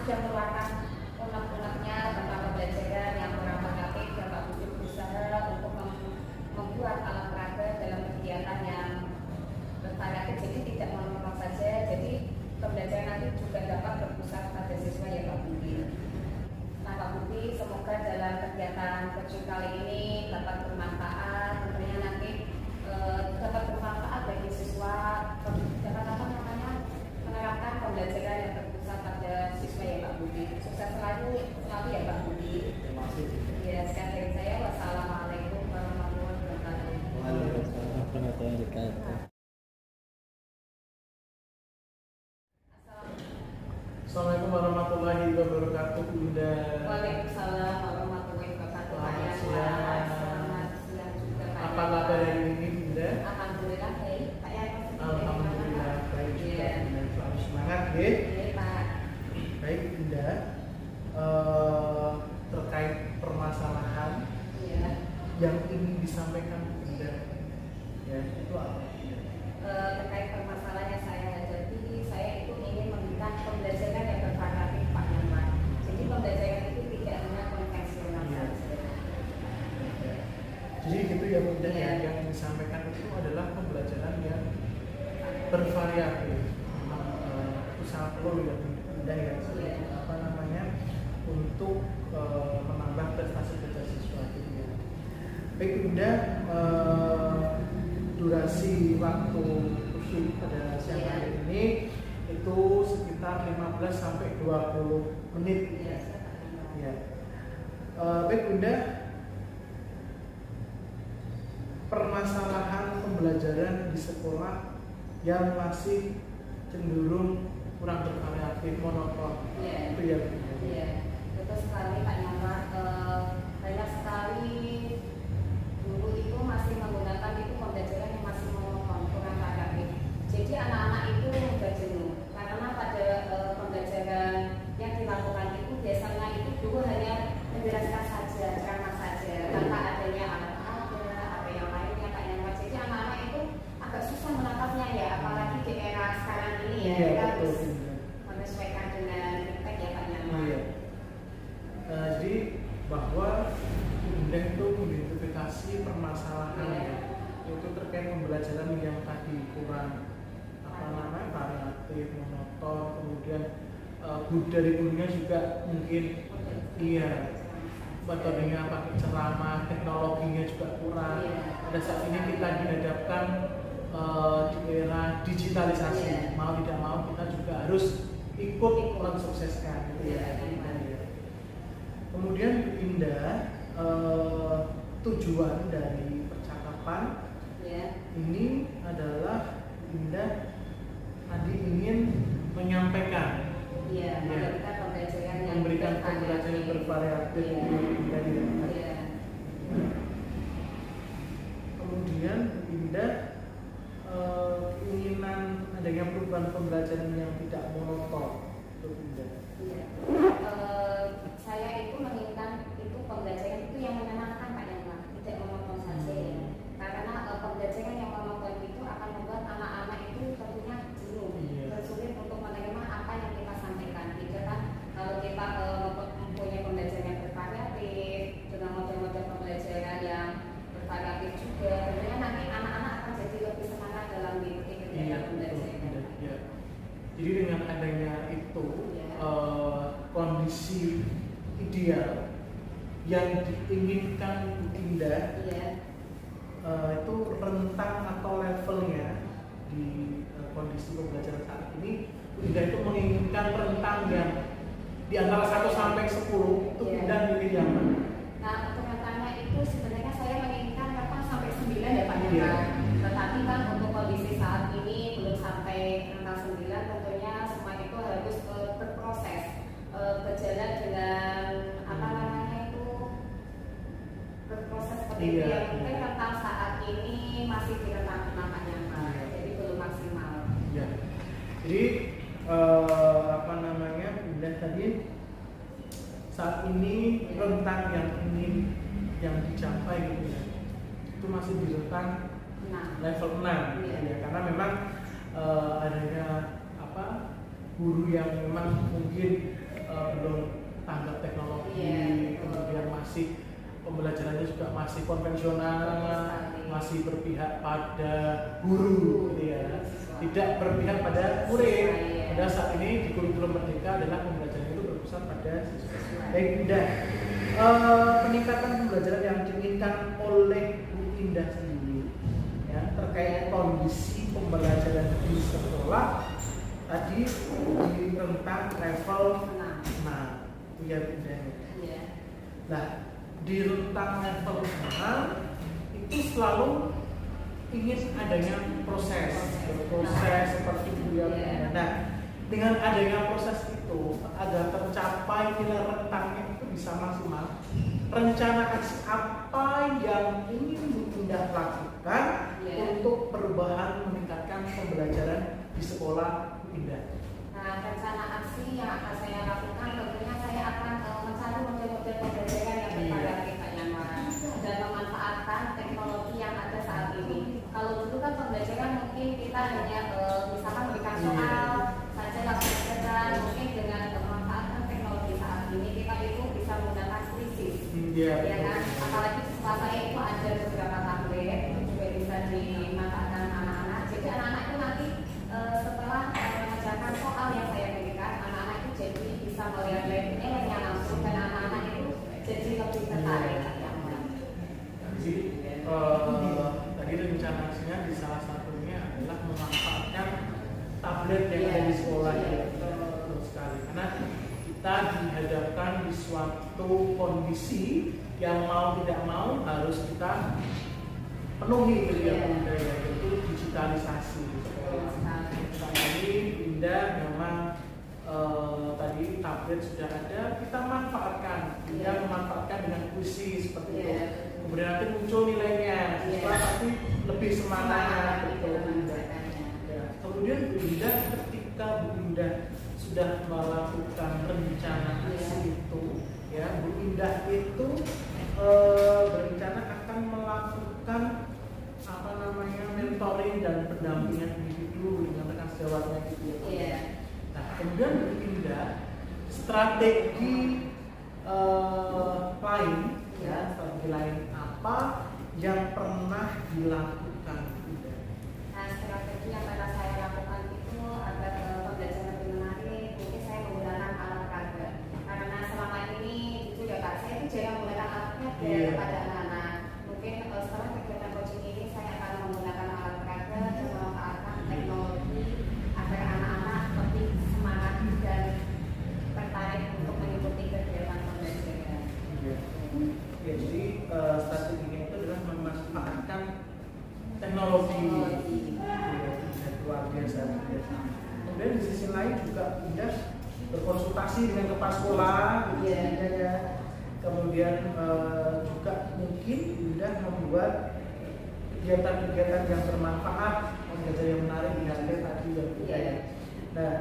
sudah meluarkan unek-uneknya tentang pembelajaran yang kurang mengerti dan Pak Budi berusaha untuk membuat alat peraga dalam kegiatan yang bervariatif, jadi tidak monoton saja. Jadi pembelajaran nanti juga dapat berpusat pada siswa ya Pak Budi. Nah Pak Budi, semoga dalam kegiatan kecil kali ini dapat bermanfaat, tentunya nanti dapat bermanfaat bagi siswa, dapat menerapkan pembelajaran yang berpusat pada siswa ya Pak Budi. Sukses selalu ya Pak Budi. Terima kasih. Ya, sekian dari saya. Wassalamualaikum warahmatullahi wabarakatuh. Waalaikumsalam warahmatullahi wabarakatuh. Assalamualaikum warahmatullahi wabarakatuh Bunda. Waalaikumsalam warahmatullahi wabarakatuh. yang ingin disampaikan Bunda? Ya, itu apa? Terkait permasalahan yang saya hadapi, saya itu ingin memberikan pembelajaran yang bervariatif Pak Yanwar. Jadi pembelajaran itu tidak hanya konvensional saja. Jadi gitu ya Bunda, yang disampaikan itu adalah pembelajaran yang bervariatif. Itu sangat perlu ya Bunda ya, apa namanya, untuk menambah prestasi-prestasi siswa gitu ya. Baik Bunda, durasi waktu kursus pada siang hari ini itu sekitar 15 sampai 20 menit. Ya. Baik Bunda, permasalahan pembelajaran di sekolah yang masih cenderung kurang bervariatif, monoton. Itu ya Bunda. Iya, betul sekali Pak Yanwar. Banyak sekali guru itu masih menggunakan itu pembelajaran yang masih monoton, kurang variatif. Jadi anak-anak itu mudah jenuh karena pada pembelajaran yang dilakukan itu biasanya itu guru hanya menjelaskan saja, ceramah saja, tanpa adanya apa yang lainnya Pak Yanwar. Jadi anak-anak itu agak susah menangkapnya ya, apalagi di era sekarang ini ya. Kita harus menyesuaikan dengan feedback ya Pak Yanwar. Jadi bahwa Bunda itu mengidentifikasi permasalahan itu terkait pembelajaran yang tadi kurang variatif, monoton, kemudian dari gurunya juga mungkin metodenya pakai ceramah, teknologinya juga kurang. Pada saat ini kita dihadapkan di era digitalisasi, mau tidak mau kita juga harus ikut mensukseskan gitu ya. Kemudian Indah, tujuan dari percakapan ini adalah Indah tadi ingin menyampaikan, memberikan pembelajaran yang bervariatif dari Kemudian Indah keinginan adanya perubahan pembelajaran yang tidak monoton untuk Indah. Saya itu menginginkan itu pembelajaran itu yang menyenangkan Pak Yanwar, tidak monoton saja ya. Karena pembelajaran yang monoton itu akan membuat anak-anak itu tentunya jenuh, sulit untuk menerima apa yang kita sampaikan. Tidak kan kalau kita mempunyai pembelajaran yang bervariatif dengan model-model pembelajaran yang bervariatif juga, tentunya nanti anak-anak akan jadi lebih semangat dalam mengikuti kegiatan pembelajaran. Jadi dengan adanya itu kondisi ideal yang diinginkan Indah itu rentang atau levelnya di kondisi pembelajaran saat ini, Indah itu menginginkan rentang yang di antara 1 sampai 10 itu Indah milih yang mana? Nah, untuk rentangnya itu sebenarnya saya menginginkan rentang sampai 9 ya Pak Yanwar. Tetapi kan untuk kondisi saat ini belum sampai rentang 9, tentunya semua itu harus berproses, berjalan dengan berproses seperti itu ya. Mungkin rentang saat ini masih di rentang 6 Pak Yanwar, jadi belum maksimal. Jadi Indah tadi saat ini rentang yang dicapai gitu ya, itu masih di rentang level 6 ya, karena memang adanya guru yang memang mungkin belum tanggap teknologi, kemudian masih pembelajarannya juga masih konvensional, masih berpihak pada guru gitu ya, tidak berpihak pada murid. Pada saat ini di kurikulum Merdeka adalah pembelajaran itu berpusat pada siswa. Baik Indah, peningkatan pembelajaran yang diinginkan oleh Bu Indah sendiri ya, terkait kondisi pembelajaran di sekolah tadi di rentang level 6 ya Indah. Nah, di rentang level 6 itu selalu ingin adanya proses seperti itu ya. Nah, dengan adanya proses itu agar tercapai nilai rentangnya itu bisa maksimal, rencana aksi apa yang ingin Bu Indah lakukan untuk perubahan meningkatkan pembelajaran di sekolah Bu Indah? Nah, rencana aksi yang akan saya lakukan tentunya saya akan mencari model-model pembelajaran yang bervariatif Pak Yanwar dan memanfaatkan Kalau dulu kan pembelajaran mungkin kita hanya misalkan berikan soal saja langsung selesai. Mungkin dengan memanfaatkan teknologi saat ini kita itu bisa menggunakan krisis, ya kan? Apalagi di sekolah saya itu ada beberapa tablet itu juga bisa dimanfaatkan anak-anak. Jadi anak-anak itu nanti setelah mengerjakan soal yang saya berikan, anak-anak itu jadi bisa melihat nilainya langsung dan anak-anak itu jadi lebih tertarik. Jadi tadi rencana aksinya di salah satunya adalah memanfaatkan tablet yang ada di sekolah betul sekali, karena kita dihadapkan di suatu kondisi yang mau tidak mau harus kita penuhi kegiatan budaya, yaitu digitalisasi. Tadi Indah memang tadi tablet sudah ada, kita manfaatkan, Indah memanfaatkan dengan puisi seperti itu. Kemudian nanti muncul nilainya, siswa pasti lebih semangat, betul Indah. Ya. Kemudian Bu Indah, ketika Bu Indah sudah melakukan rencana aksi itu, ya Bu Indah itu berencana akan melakukan apa namanya mentoring dan pendampingan individu dengan rekan sejawatnya gitu ya. Nah kemudian Bu Indah strategi lain, ya strategi lain apa yang pernah dilakukan Bu Indah? Nah strategi yang pernah saya lakukan itu agar pembelajaran lebih menarik, mungkin saya menggunakan alat peraga. Karena selama ini itu ya Kak, saya itu jarang menggunakan alatnya kepada anak-anak. Mungkin setelah kegiatan coaching ini saya akan menggunakan alat peraga dan memanfaatkan teknologi agar anak-anak lebih semangat dan tertarik untuk mengikuti kegiatan pembelajaran. Ya, jadi strateginya itu adalah memanfaatkan teknologi. Ya, luar biasa. Kemudian di sisi lain juga Indah berkonsultasi dengan kepala sekolah, ya. Kemudian juga mungkin Indah membuat kegiatan-kegiatan yang bermanfaat, kegiatan yang menarik di hari tadi yang budaya. Nah,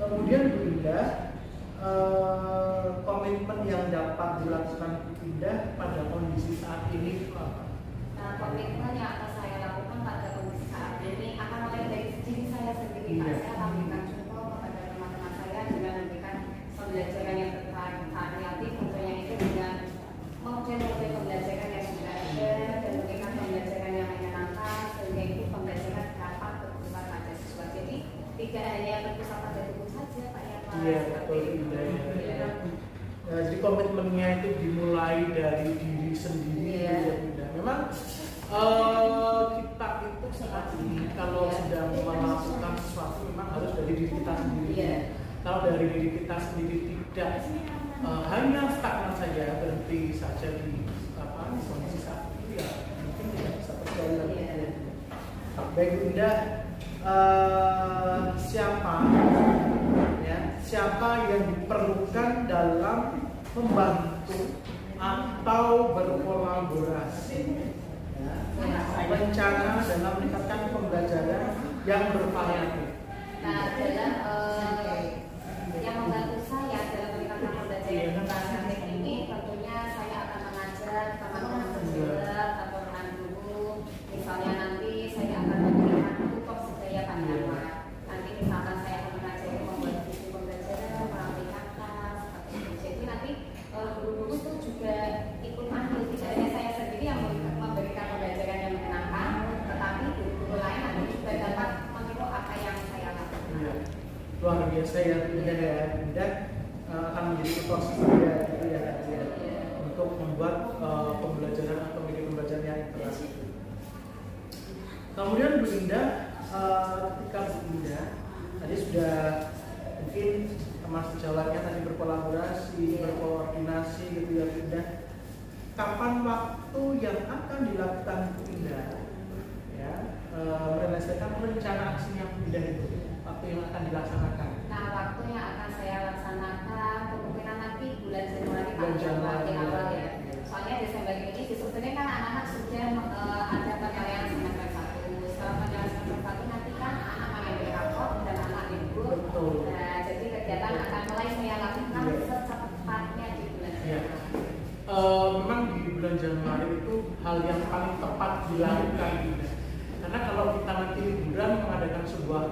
kemudian Bu Indah, komitmen yang dapat dilakukan Bu Indah pada kondisi saat ini itu apa? Nah, komitmen yang akan saya lakukan pada kondisi saat ini akan mulai dari diri saya sendiri. Saya akan memberikan contoh kepada teman-teman saya dengan memberikan pembelajaran yang variatif, tentunya itu dengan model-model pembelajaran yang sudah ada dan memberikan pembelajaran yang menyenangkan sehingga itu pembelajaran dapat berpusat pada siswa. Jadi tidak hanya berpusat pada buku saja, Pak ya. Iya, betul Indah. Nah, jadi komitmennya itu dimulai dari diri sendiri, ya Indah. Memang kita itu saat ini kalau sedang melakukan sesuatu memang harus dari diri kita sendiri. Kalau dari diri kita sendiri tidak hanya stagnan saja, berhenti saja di kondisi saat itu, ya mungkin tidak bisa berjalan. Baik Indah, siapa yang diperlukan dalam membantu atau berkolaborasi rencana dalam meningkatkan pembelajaran yang bervariatif? Nah, dalam yang membantu saya dalam meningkatkan pembelajaran yang bervariatif ini tentunya saya akan mengajar teman-teman sejawat atau rekan guru. Misalnya nanti saya akan memberikan tutor sebaya Pak Yanwar. Nanti misalkan saya akan mengajari membuat buku pembelajaran, merapikan tas, seperti itu. Jadi nanti guru-guru itu juga ikut andil, tidak hanya saya sendiri yang memberikan pembelajaran yang menyenangkan, tetapi guru-guru lain nanti juga dapat meniru apa yang saya lakukan. Ya, luar biasa ya Indah akan menjadi tutor sebaya gitu ya, untuk membuat pembelajaran atau media pembelajaran yang interaktif. Kemudian Bu Indah, ketika Bu Indah tadi sudah mungkin teman sejawatnya tadi berkolaborasi, berkoordinasi gitu ya Bu Indah. Kapan waktu yang akan dilakukan Bu Indah ya merealisasikan rencana aksinya Bu Indah itu, waktu yang akan dilaksanakan? Nah, waktu yang akan saya laksanakan kemungkinan nanti bulan Januari Januari awal ya. Soalnya Desember ini sebetulnya kan anak-anak sudah ada penilaian semester 1. Setelah penilaian semester 1 nanti kan anak mengambil raport dan anak libur. Betul. Nah, jadi kegiatan akan mulai saya lakukan secepatnya di bulan Januari. Memang di bulan Januari itu hal yang paling tepat dilakukan. Karena kalau kita nanti liburan mengadakan sebuah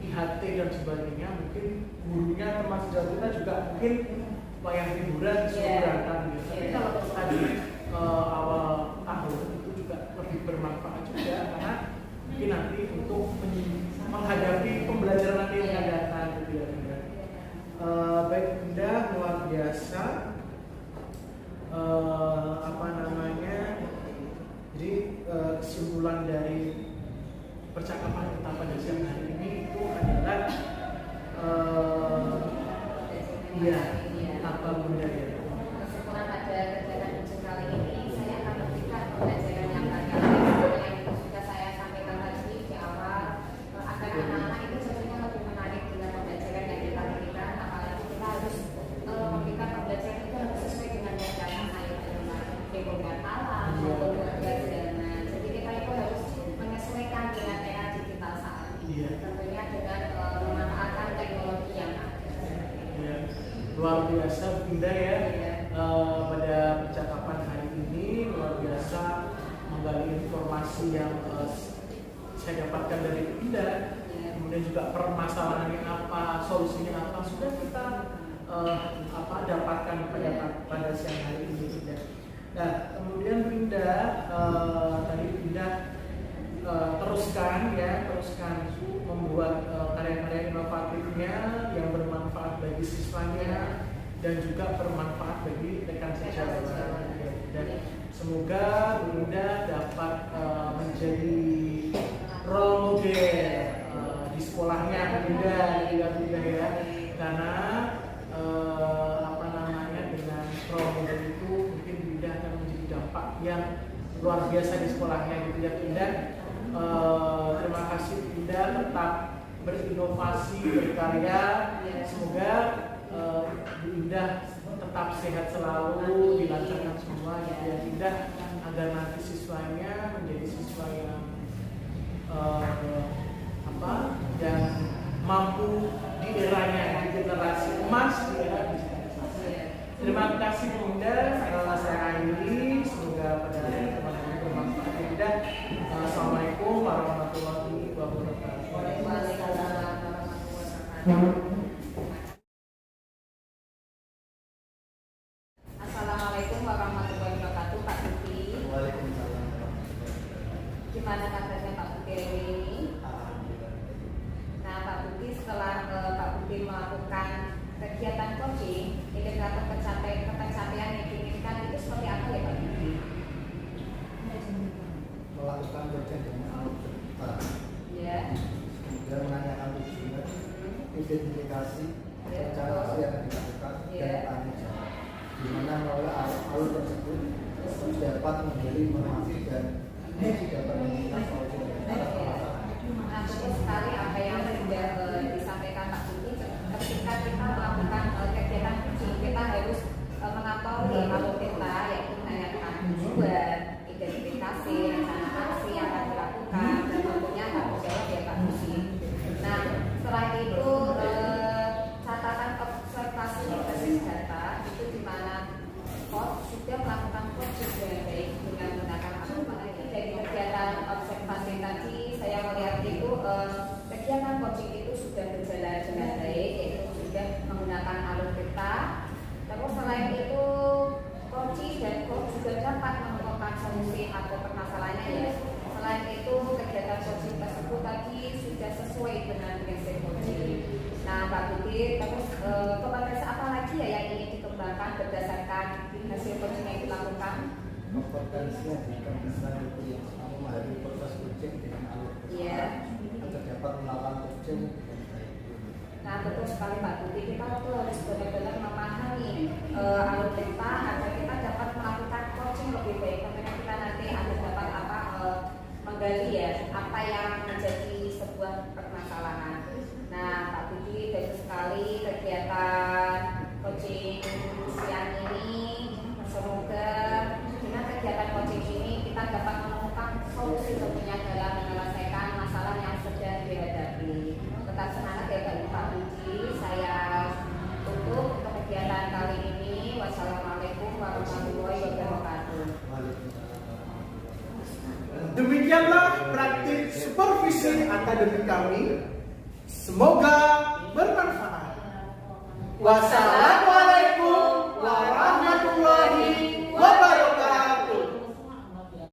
IHT dan sebagainya, mungkin gurunya teman sejauh kita juga mungkin wayang liburan sebulan gitu. Tapi kalau tadi awal tahun itu juga lebih bermanfaat juga, karena mungkin nanti untuk menghadapi pembelajaran nanti yang akan datang gitu ya. Baik Bunda, luar biasa. Jadi kesimpulan dari percakapan kita pada siang hari ini itu adalah apa Bunda ya? Kesimpulan pada kegiatan ujian kali ini, saya akan memberikan pembelajaran yang banyak yang sudah saya sampaikan tadi di awal, agar anak-anak itu sebenarnya lebih menarik dengan pembelajaran yang kita berikan, apalagi kita harus memberikan pembelajaran itu harus sesuai dengan lingkungan alam maupun kebiasaan. Jadi kita itu harus menyesuaikan dengan era digital saat ini, tentunya dengan memanfaatkan teknologi yang ada. Luar biasa Bunda ya. Pada percakapan hari ini luar biasa menggali informasi yang saya dapatkan dari Bunda. Kemudian juga permasalahannya apa, solusinya apa, sudah kita dapatkan pada siang hari ini Bunda. Nah, kemudian Bunda tadi Bunda teruskan membuat karya-karya inovatifnya yang bermanfaat bagi siswanya dan juga bermanfaat bagi rekan sejawat. Dan semoga Bunda dapat menjadi role model di sekolahnya Bunda ya, karena dengan role model itu mungkin Bunda akan menjadi dampak yang luar biasa di sekolahnya gitu ya Bunda. Terima kasih Bunda, tetap berinovasi, berkarya. Semoga Bunda tetap sehat selalu, dilancarkan semua gitu ya Bunda, agar nanti siswanya menjadi siswa yang yang mampu di eranya, di generasi emas, di era digitalisasi. Terima kasih Bunda, saya akhiri. Semoga pada teman-teman bermanfaat Bunda. Assalamualaikum warahmatullahi wabarakatuh. Waalaikumsalam warahmatullahi wabarakatuh. Assalamualaikum warahmatullahi wabarakatuh, Pak Budi. Waalaikumsalam. Gimana kabarnya Pak Budi hari ini? Nah, Pak Budi, setelah Pak Budi melakukan kegiatan coaching, indikator pencapaian yang diinginkan itu seperti apa ya Pak Budi? Melakukan coaching dengan alat terbuka. Ya. Kemudian menanyakan tujuan, identifikasi, cara yang dilakukan, dan tanya jawab. Di mana melalui alur tersebut dapat memberi informasi dan dapat menemukan solusi dari masalah. Nah, betul sekali apa yang sudah disampaikan Pak Budi. Ketika kita melakukan kegiatan coaching, kita harus mengetahui alur kita, yaitu menanyakan tujuan, identifikasi, rencana aksi yang akan dilakukan, dan tentunya tanggung jawab ya Pak Budi. Nah, setelah itu catatan observasi berbasis data itu di mana coach sudah melakukan coaching dengan baik dengan menggunakan aplikasi. Dari kegiatan observasi tadi saya melihat itu kegiatan coaching itu sudah berjalan dengan baik, yaitu sudah menggunakan alur peta. Terus selain itu coaching dan coach juga dapat menemukan solusi atau permasalahannya ya. Selain itu kegiatan coaching tersebut tadi sudah sesuai dengan prinsip coaching. Nah Pak Budi, terus kompetensi apa lagi ya yang ingin dikembangkan berdasarkan hasil coaching yang dilakukan? Kompetensi yang dikembangkan itu yang memahami proses coaching dengan alur Iya. agar dapat melakukan coaching dengan baik. Nah betul sekali Pak Budi, kita tuh harus benar-benar memahami alur peta agar kita dapat melakukan coaching lebih baik. Tentunya kita nanti akan dapat menggali ya apa yang menjadi sebuah permasalahan. Nah Pak Budi, bagus sekali kegiatan coaching siang ini. Semoga dengan kegiatan coaching ini kita dapat menemukan solusi tentunya dalam menyelesaikan masalah yang sedang dihadapi. Tetap semangat ya Pak Budi. Saya tutup untuk kegiatan kali ini. Wassalamualaikum warahmatullahi wabarakatuh. Waalaikumsalam warahmatullahi wabarakatuh. Demikianlah praktik supervisi akademik kami. Semoga bermanfaat. Wassalam.